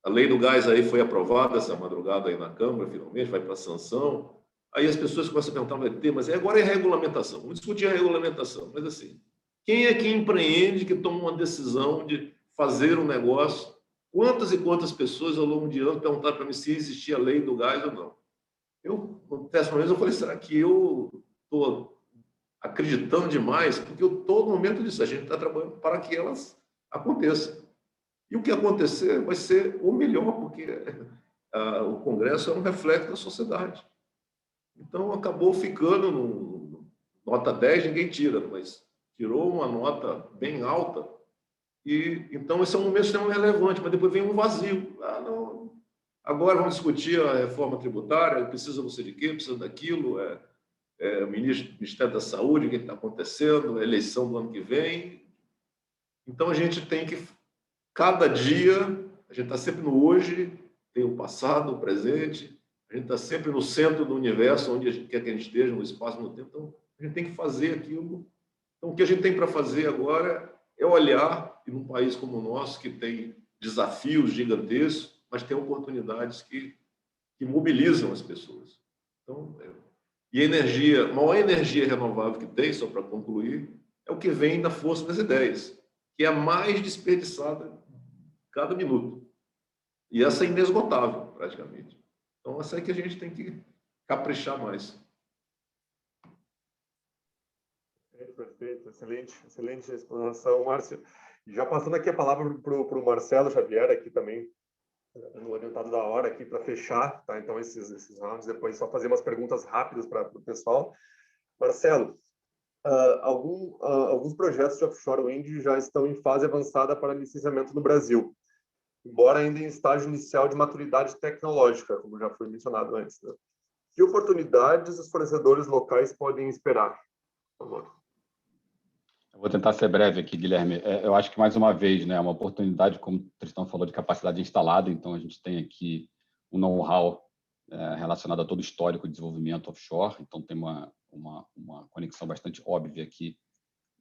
A lei do gás aí foi aprovada essa madrugada aí na Câmara, finalmente, vai para a sanção. Aí as pessoas começam a perguntar, vai ter, mas agora é regulamentação. Vamos discutir a regulamentação. Mas, assim, quem é que empreende, que toma uma decisão de fazer um negócio? Quantas e quantas pessoas ao longo de anos perguntaram para mim se existia a lei do gás ou não? No décimo mês, eu falei, será que eu estou acreditando demais? Porque eu, todo momento disso, a gente está trabalhando para que elas aconteçam. E o que acontecer vai ser o melhor, porque o Congresso é um reflexo da sociedade. Então, acabou ficando no nota 10, ninguém tira, mas tirou uma nota bem alta. E então, esse é um momento extremamente relevante, mas depois vem um vazio. Não, agora vamos discutir a reforma tributária, precisa você de quê, precisa daquilo, o Ministério da Saúde, o que está acontecendo, a eleição do ano que vem. Então, a gente tem que... Cada dia, a gente está sempre no hoje, tem o passado, o presente, a gente está sempre no centro do universo, onde a gente quer que a gente esteja, no espaço, no tempo. Então, a gente tem que fazer aquilo. Então, o que a gente tem para fazer agora é olhar, e num país como o nosso, que tem desafios gigantescos, mas tem oportunidades que mobilizam as pessoas. Então, e a energia, a maior energia renovável que tem, só para concluir, é o que vem da força das ideias, que é a mais desperdiçada cada minuto. E essa é inesgotável, praticamente. Então, essa é que a gente tem que caprichar mais. Perfeito. Excelente explanação, Márcio. E já passando aqui a palavra para o Marcelo Xavier, aqui também, no adiantado da hora, aqui para fechar, tá? Então, esses rounds, depois só fazer umas perguntas rápidas para o pessoal. Marcelo, alguns projetos de offshore wind já estão em fase avançada para licenciamento no Brasil, embora ainda em estágio inicial de maturidade tecnológica, como já foi mencionado antes, né? Que oportunidades os fornecedores locais podem esperar? Por favor. Eu vou tentar ser breve aqui, Guilherme. Eu acho que, mais uma vez, né, é uma oportunidade, como o Tristão falou, de capacidade instalada. Então, a gente tem aqui um know-how relacionado a todo o histórico de desenvolvimento offshore. Então, tem uma conexão bastante óbvia aqui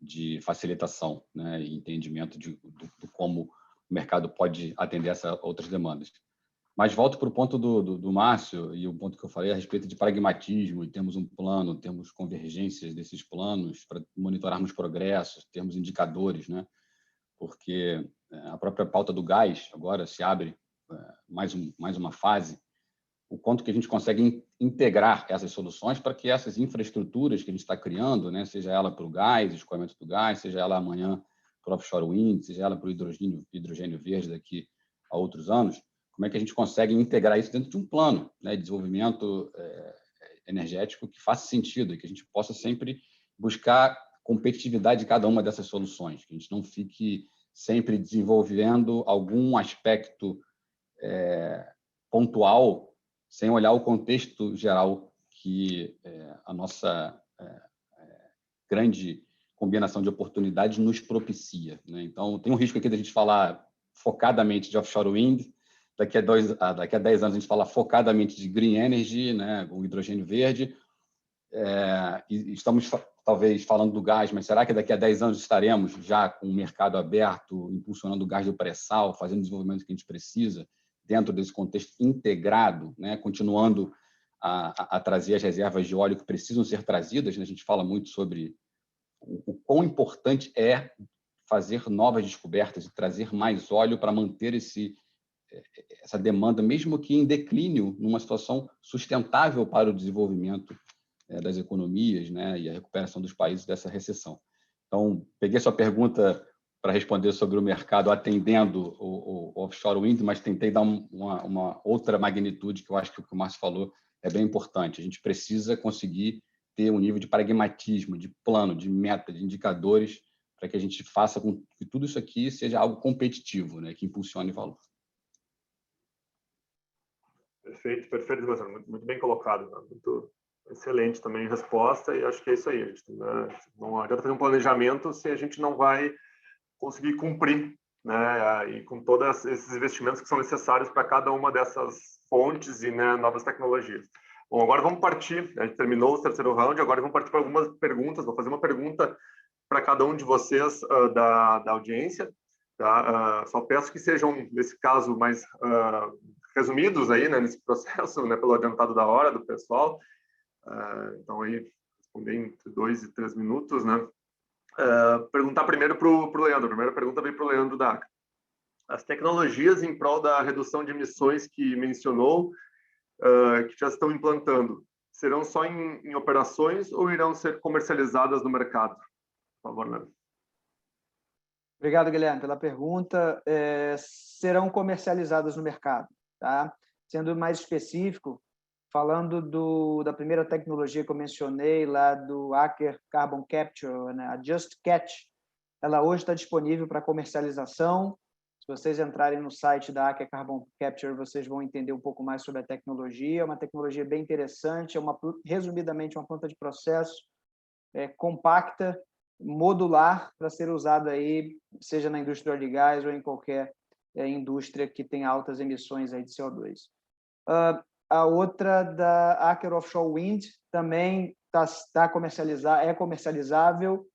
de facilitação, né, e entendimento de como o mercado pode atender essas outras demandas. Mas volto para o ponto do Márcio e o ponto que eu falei a respeito de pragmatismo, e temos um plano, temos convergências desses planos para monitorarmos progressos, termos indicadores, né? Porque a própria pauta do gás agora se abre mais uma fase, o quanto que a gente consegue integrar essas soluções para que essas infraestruturas que a gente está criando, né, seja ela para o gás, escoamento do gás, seja ela amanhã para o offshore wind, seja ela para o hidrogênio verde daqui a outros anos, como é que a gente consegue integrar isso dentro de um plano, né, de desenvolvimento energético que faça sentido e que a gente possa sempre buscar competitividade de cada uma dessas soluções, que a gente não fique sempre desenvolvendo algum aspecto pontual sem olhar o contexto geral que a nossa grande combinação de oportunidades nos propicia, né? Então, tem um risco aqui da gente falar focadamente de offshore wind, daqui a 10 anos a gente fala focadamente de green energy, né, o hidrogênio verde, e estamos talvez falando do gás, mas será que daqui a 10 anos estaremos já com o mercado aberto, impulsionando o gás do pré-sal, fazendo o desenvolvimento que a gente precisa dentro desse contexto integrado, né, continuando a trazer as reservas de óleo que precisam ser trazidas, né? A gente fala muito sobre o quão importante é fazer novas descobertas e trazer mais óleo para manter essa demanda, mesmo que em declínio, numa situação sustentável para o desenvolvimento das economias, né, e a recuperação dos países dessa recessão. Então, peguei sua pergunta para responder sobre o mercado atendendo o offshore wind, mas tentei dar uma outra magnitude, que eu acho que o que o Márcio falou é bem importante. A gente precisa conseguir ter um nível de pragmatismo, de plano, de meta, de indicadores, para que a gente faça com que tudo isso aqui seja algo competitivo, né, que impulsione valor. Perfeito, Marcelo. Muito bem colocado, né? Muito excelente também a resposta, e acho que é isso aí. A gente, né, não adianta fazer um planejamento se a gente não vai conseguir cumprir, né, e com todos esses investimentos que são necessários para cada uma dessas fontes e, né, novas tecnologias. Bom, agora vamos partir, a gente terminou o terceiro round, agora vamos partir para algumas perguntas. Vou fazer uma pergunta para cada um de vocês da audiência. Tá? Só peço que sejam, nesse caso, mais resumidos aí, né, nesse processo, né, pelo adiantado da hora do pessoal. Então, aí, responder entre 2 e 3 minutos, né? Perguntar primeiro para o Leandro. A primeira pergunta veio para o Leandro da ACA. As tecnologias em prol da redução de emissões que mencionou, que já estão implantando, serão só em operações ou irão ser comercializadas no mercado? Por favor, Leandro. Obrigado, Guilherme, pela pergunta. Serão comercializadas no mercado, tá? Sendo mais específico, falando da primeira tecnologia que eu mencionei, lá do Aker Carbon Capture, né? A Just Catch, ela hoje está disponível para comercialização. Se vocês entrarem no site da Aker Carbon Capture, vocês vão entender um pouco mais sobre a tecnologia. É uma tecnologia bem interessante, resumidamente, uma planta de processo compacta, modular, para ser usada aí, seja na indústria de gás ou em qualquer indústria que tem altas emissões aí de CO2. A outra da Aker Offshore Wind também é comercializável.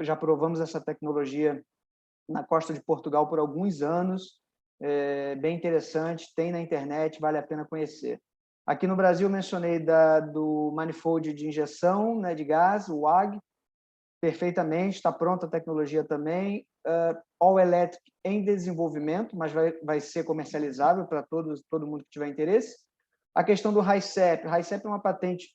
Já provamos essa tecnologia na costa de Portugal por alguns anos. Bem interessante, tem na internet, vale a pena conhecer. Aqui no Brasil, mencionei do manifold de injeção, né, de gás, o WAG, perfeitamente, está pronta a tecnologia também. All Electric em desenvolvimento, mas vai ser comercializável para todo mundo que tiver interesse. A questão do HICEP. O HICEP é uma patente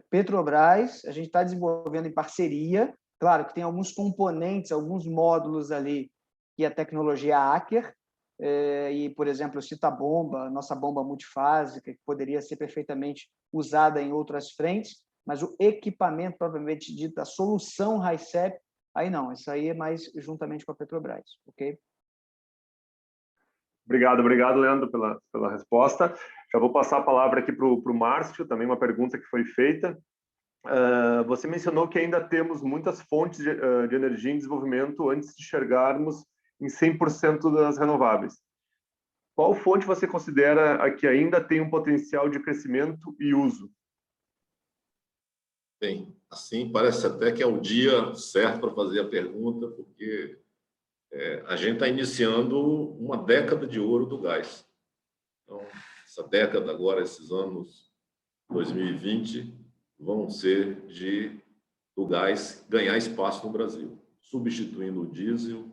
Petrobras, a gente está desenvolvendo em parceria, Claro que tem alguns componentes, alguns módulos ali que a tecnologia hacker, e, por exemplo, eu cito a bomba, nossa bomba multifásica, que poderia ser perfeitamente usada em outras frentes, mas o equipamento, propriamente dito, a solução RICEP, aí não, isso aí é mais juntamente com a Petrobras, ok? Obrigado, Leandro, pela resposta. Já vou passar a palavra aqui para o Márcio, também uma pergunta que foi feita. Você mencionou que ainda temos muitas fontes de energia em desenvolvimento antes de chegarmos em 100% das renováveis. Qual fonte você considera que ainda tem um potencial de crescimento e uso? Bem, assim parece até que é o dia certo para fazer a pergunta, porque a gente está iniciando uma década de ouro do gás. Então, essa década agora, esses anos 2020, vão ser do gás ganhar espaço no Brasil, substituindo o diesel,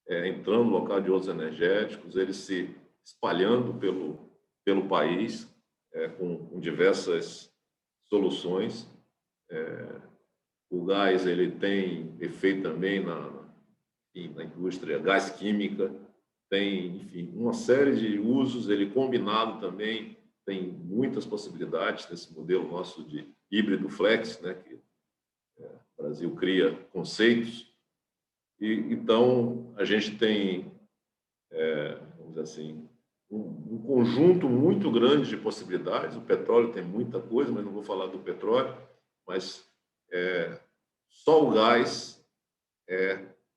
entrando no local de outros energéticos, ele se espalhando pelo país com diversas soluções. O gás ele tem efeito também na indústria gás química, tem, enfim, uma série de usos, ele combinado também tem muitas possibilidades nesse modelo nosso de híbrido flex, né, que o Brasil cria conceitos. E então a gente tem, vamos dizer assim, um conjunto muito grande de possibilidades. O petróleo tem muita coisa, mas não vou falar do petróleo, mas só o gás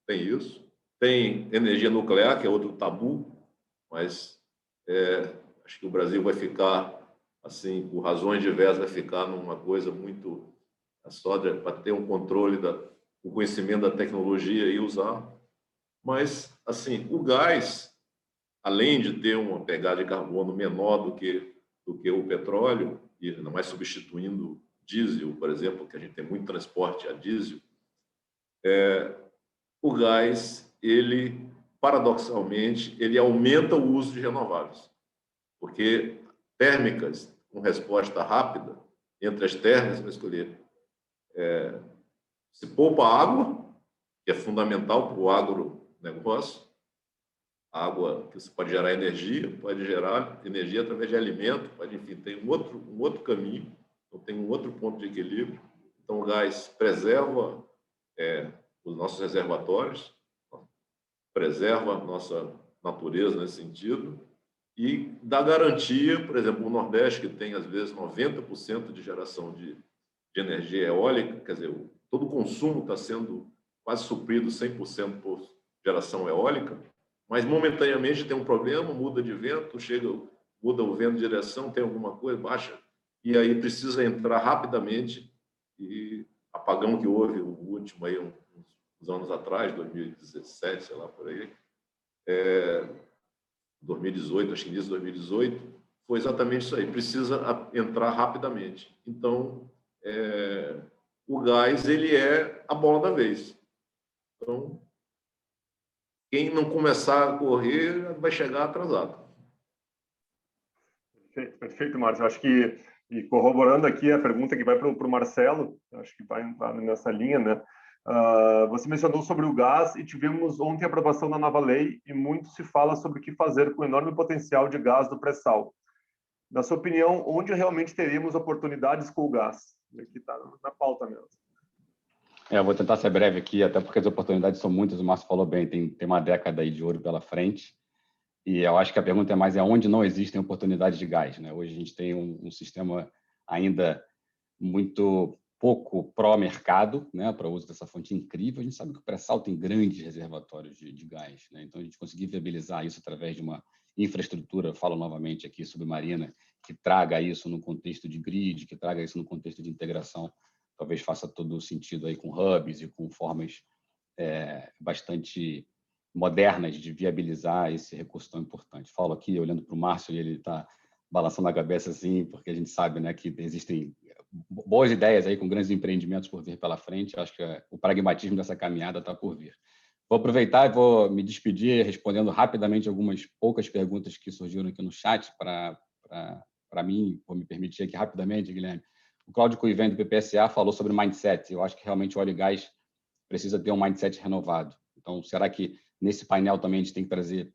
tem isso. Tem energia nuclear, que é outro tabu, mas acho que o Brasil vai ficar, assim, por razões diversas, vai ficar numa coisa muito só para ter um controle o conhecimento da tecnologia e usar. Mas, assim, o gás, além de ter uma pegada de carbono menor do que o petróleo, e ainda mais substituindo diesel, por exemplo, que a gente tem muito transporte a diesel, o gás, ele, paradoxalmente, ele aumenta o uso de renováveis, porque térmicas com resposta rápida, entre as térmicas, vou escolher, se poupa água, que é fundamental para o agronegócio, água que você pode gerar energia através de alimento, enfim, tem um outro caminho, então tem um outro ponto de equilíbrio. Então, o gás preserva os nossos reservatórios, preserva a nossa natureza nesse sentido e dá garantia, por exemplo, o Nordeste, que tem, às vezes, 90% de geração de energia eólica, quer dizer, todo o consumo está sendo quase suprido 100% por geração eólica, mas momentaneamente tem um problema, muda de vento, muda o vento de direção, tem alguma coisa, baixa, e aí precisa entrar rapidamente, e apagão que houve, o último aí, uns anos atrás, 2017, sei lá, por aí, 2018, acho que início de 2018, foi exatamente isso aí, precisa entrar rapidamente. Então, o gás, ele é a bola da vez. Então, quem não começar a correr vai chegar atrasado. Perfeito, Márcio. Acho que, e corroborando aqui a pergunta que vai para o Marcelo, acho que vai nessa linha, né? Você mencionou sobre o gás e tivemos ontem a aprovação da nova lei e muito se fala sobre o que fazer com o enorme potencial de gás do pré-sal. Na sua opinião, onde realmente teríamos oportunidades com o gás? Aqui está na pauta mesmo. Eu vou tentar ser breve aqui, até porque as oportunidades são muitas, o Márcio falou bem, tem uma década aí de ouro pela frente, e eu acho que a pergunta é mais onde não existem oportunidades de gás, né? Hoje a gente tem um sistema ainda muito pouco pró-mercado, né, para o uso dessa fonte incrível. A gente sabe que o pré-sal tem grandes reservatórios de gás, né? Então a gente conseguir viabilizar isso através de uma infraestrutura, falo novamente aqui, submarina, que traga isso no contexto de grid, que traga isso no contexto de integração, talvez faça todo o sentido aí com hubs e com formas bastante modernas de viabilizar esse recurso tão importante. Falo aqui, olhando para o Márcio, e ele está balançando a cabeça assim, porque a gente sabe, né, que existem boas ideias aí com grandes empreendimentos por vir pela frente. Acho que o pragmatismo dessa caminhada está por vir. Vou aproveitar e vou me despedir respondendo rapidamente algumas poucas perguntas que surgiram aqui no chat para mim. Vou me permitir aqui rapidamente, Guilherme. O Cláudio Cuivem, do PPSA, falou sobre mindset. Eu acho que realmente o óleo e gás precisa ter um mindset renovado. Então, será que nesse painel também a gente tem que trazer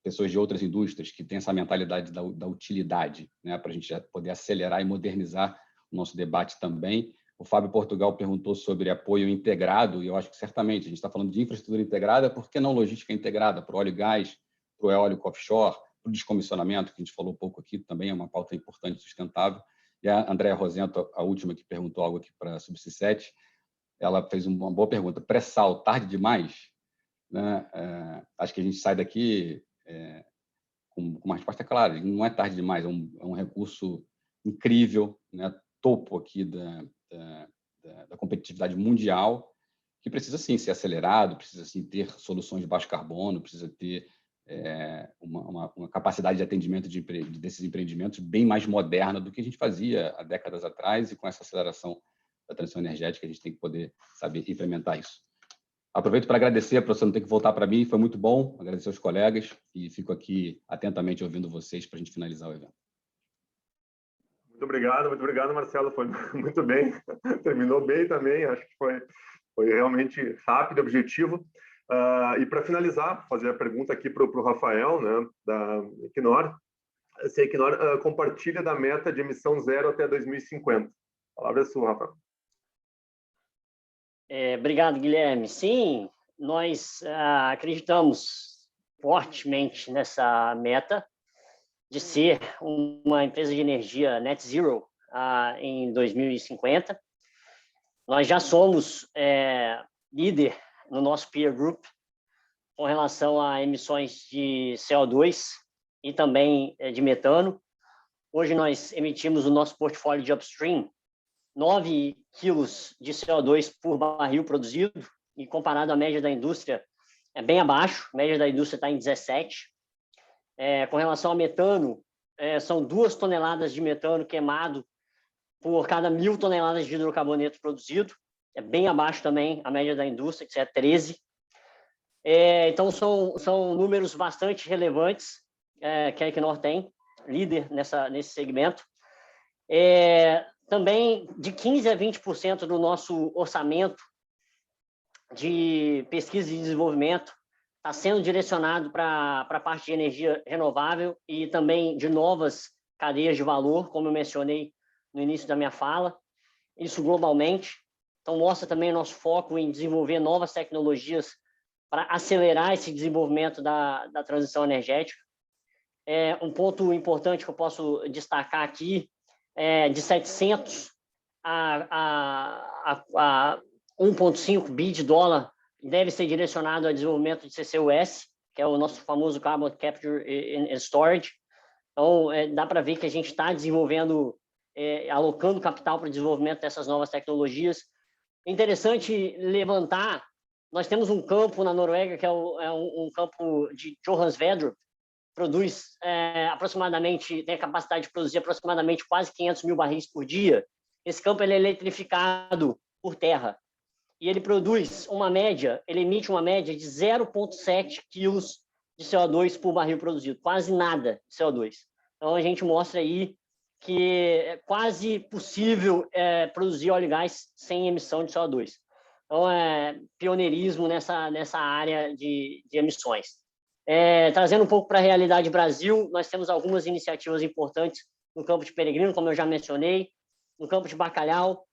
pessoas de outras indústrias que têm essa mentalidade da utilidade, né, para a gente poder acelerar e modernizar o nosso debate também? O Fábio Portugal perguntou sobre apoio integrado, e eu acho que certamente a gente está falando de infraestrutura integrada, por que não logística integrada para o óleo e gás, para o eólico offshore, para o descomissionamento, que a gente falou pouco aqui, também é uma pauta importante e sustentável. E a Andréa Rosento, a última que perguntou algo aqui para a Subsea 7, ela fez uma boa pergunta. Pré-sal, tarde demais? Né? Acho que a gente sai daqui com uma resposta clara. Não é tarde demais, é um recurso incrível, né? Topo aqui da competitividade mundial, que precisa, sim, ser acelerado, precisa, sim, ter soluções de baixo carbono, precisa ter uma capacidade de atendimento desses empreendimentos bem mais moderna do que a gente fazia há décadas atrás, e com essa aceleração da transição energética, a gente tem que poder saber implementar isso. Aproveito para agradecer, para você não ter que voltar para mim, foi muito bom, agradecer aos colegas, e fico aqui atentamente ouvindo vocês para a gente finalizar o evento. Muito obrigado, Marcelo, foi muito bem, terminou bem também, acho que foi realmente rápido, objetivo. E para finalizar, fazer a pergunta aqui para o Rafael, né, da Equinor. Se a Equinor compartilha da meta de emissão zero até 2050. A palavra é sua, Rafael. Obrigado, Guilherme. Sim, nós acreditamos fortemente nessa meta de ser uma empresa de energia net zero em 2050. Nós já somos líder no nosso peer group com relação a emissões de CO2 e também de metano. Hoje nós emitimos no nosso portfólio de upstream 9 quilos de CO2 por barril produzido, e comparado à média da indústria, é bem abaixo, a média da indústria está em 17. Com relação ao metano, são 2 toneladas de metano queimado por cada 1.000 toneladas de hidrocarboneto produzido, é bem abaixo também a média da indústria, que é 13. Então, são números bastante relevantes que a Equinor tem, líder nesse segmento. Também de 15% a 20% do nosso orçamento de pesquisa e desenvolvimento está sendo direcionado para a parte de energia renovável e também de novas cadeias de valor, como eu mencionei no início da minha fala, isso globalmente. Então, mostra também o nosso foco em desenvolver novas tecnologias para acelerar esse desenvolvimento da transição energética. Um ponto importante que eu posso destacar aqui de 700 a 1,5 bi de dólar deve ser direcionado ao desenvolvimento de CCUS, que é o nosso famoso Carbon Capture and Storage. Então, dá para ver que a gente está desenvolvendo, alocando capital para o desenvolvimento dessas novas tecnologias. É interessante levantar, nós temos um campo na Noruega, que é um campo de Johan Sverdrup, produz aproximadamente, tem a capacidade de produzir aproximadamente quase 500 mil barris por dia. Esse campo ele é eletrificado por terra e ele produz ele emite uma média de 0,7 quilos de CO2 por barril produzido, quase nada de CO2. Então, a gente mostra aí que é quase possível produzir óleo e gás sem emissão de CO2. Então, pioneirismo nessa área de emissões. Trazendo um pouco para a realidade Brasil, nós temos algumas iniciativas importantes no campo de Peregrino, como eu já mencionei, no campo de Bacalhau,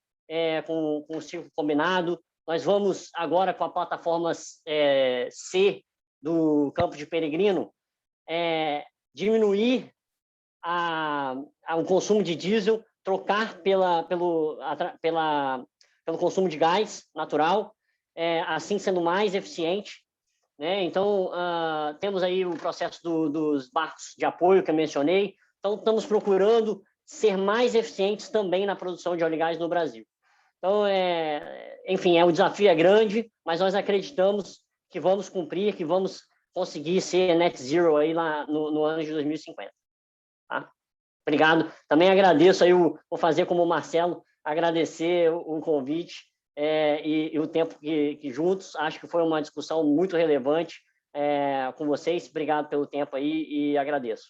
com o ciclo combinado. Nós vamos agora com a plataforma C do campo de Peregrino diminuir o consumo de diesel, trocar pelo consumo de gás natural, assim sendo mais eficiente. Então, temos aí o processo dos barcos de apoio que eu mencionei. Então, estamos procurando ser mais eficientes também na produção de óleo e gás no Brasil. Então, enfim, o desafio é grande, mas nós acreditamos que vamos cumprir, que vamos conseguir ser net zero aí lá no ano de 2050. Tá? Obrigado. Também agradeço aí, vou fazer como o Marcelo, agradecer o convite e o tempo que juntos. Acho que foi uma discussão muito relevante com vocês. Obrigado pelo tempo aí e agradeço.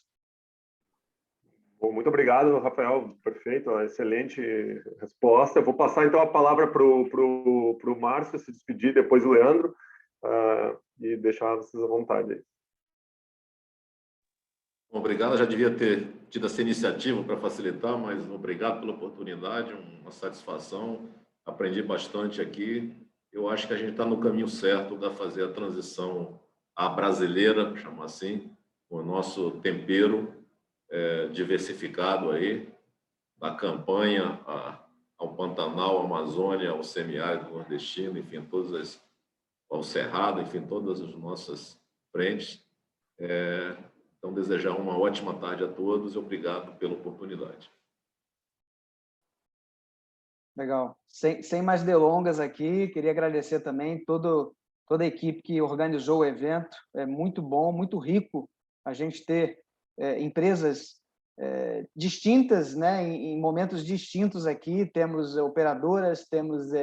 Bom, muito obrigado, Rafael. Perfeito, uma excelente resposta. Eu vou passar, então, a palavra para o Márcio se despedir, depois o Leandro, e deixar vocês à vontade aí. Obrigado, eu já devia ter tido essa iniciativa para facilitar, mas obrigado pela oportunidade, uma satisfação, aprendi bastante aqui. Eu acho que a gente está no caminho certo de fazer a transição à brasileira, chamar assim, com o nosso tempero diversificado aí, da campanha ao Pantanal, à Amazônia, ao semiárido nordestino, enfim, ao Cerrado, enfim, todas as nossas frentes. Então, desejar uma ótima tarde a todos e obrigado pela oportunidade. Legal. Sem mais delongas aqui, queria agradecer também toda a equipe que organizou o evento. É muito bom, muito rico a gente ter empresas distintas, né, em momentos distintos aqui. Temos operadoras, temos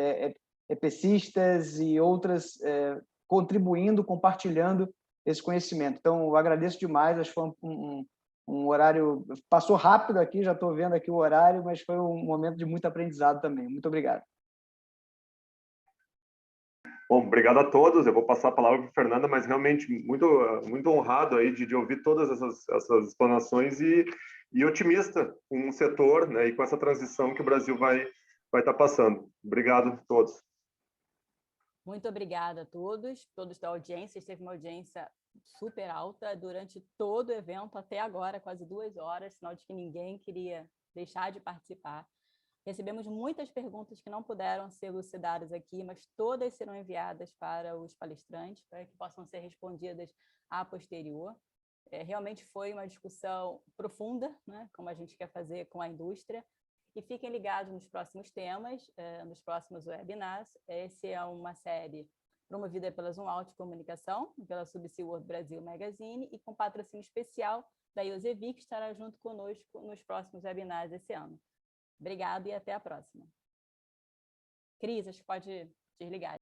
EPCistas e outras contribuindo, compartilhando esse conhecimento. Então, eu agradeço demais, acho que foi um horário... Passou rápido aqui, já estou vendo aqui o horário, mas foi um momento de muito aprendizado também. Muito obrigado. Bom, obrigado a todos. Eu vou passar a palavra para a Fernanda, mas realmente muito honrado aí de ouvir todas essas explanações e otimista com o setor, né, e com essa transição que o Brasil vai estar passando. Obrigado a todos. Muito obrigada a todos da audiência. Teve uma audiência super alta durante todo o evento, até agora, quase 2 horas, sinal de que ninguém queria deixar de participar. Recebemos muitas perguntas que não puderam ser elucidadas aqui, mas todas serão enviadas para os palestrantes, para que possam ser respondidas a posterior. Realmente foi uma discussão profunda, né, como a gente quer fazer com a indústria. E fiquem ligados nos próximos temas, nos próximos webinars. Essa é uma série promovida pela Zoom Out Comunicação, pela Subsea World Brasil Magazine e com patrocínio especial da Iosevi, que estará junto conosco nos próximos webinars esse ano. Obrigado e até a próxima. Cris, acho que pode desligar.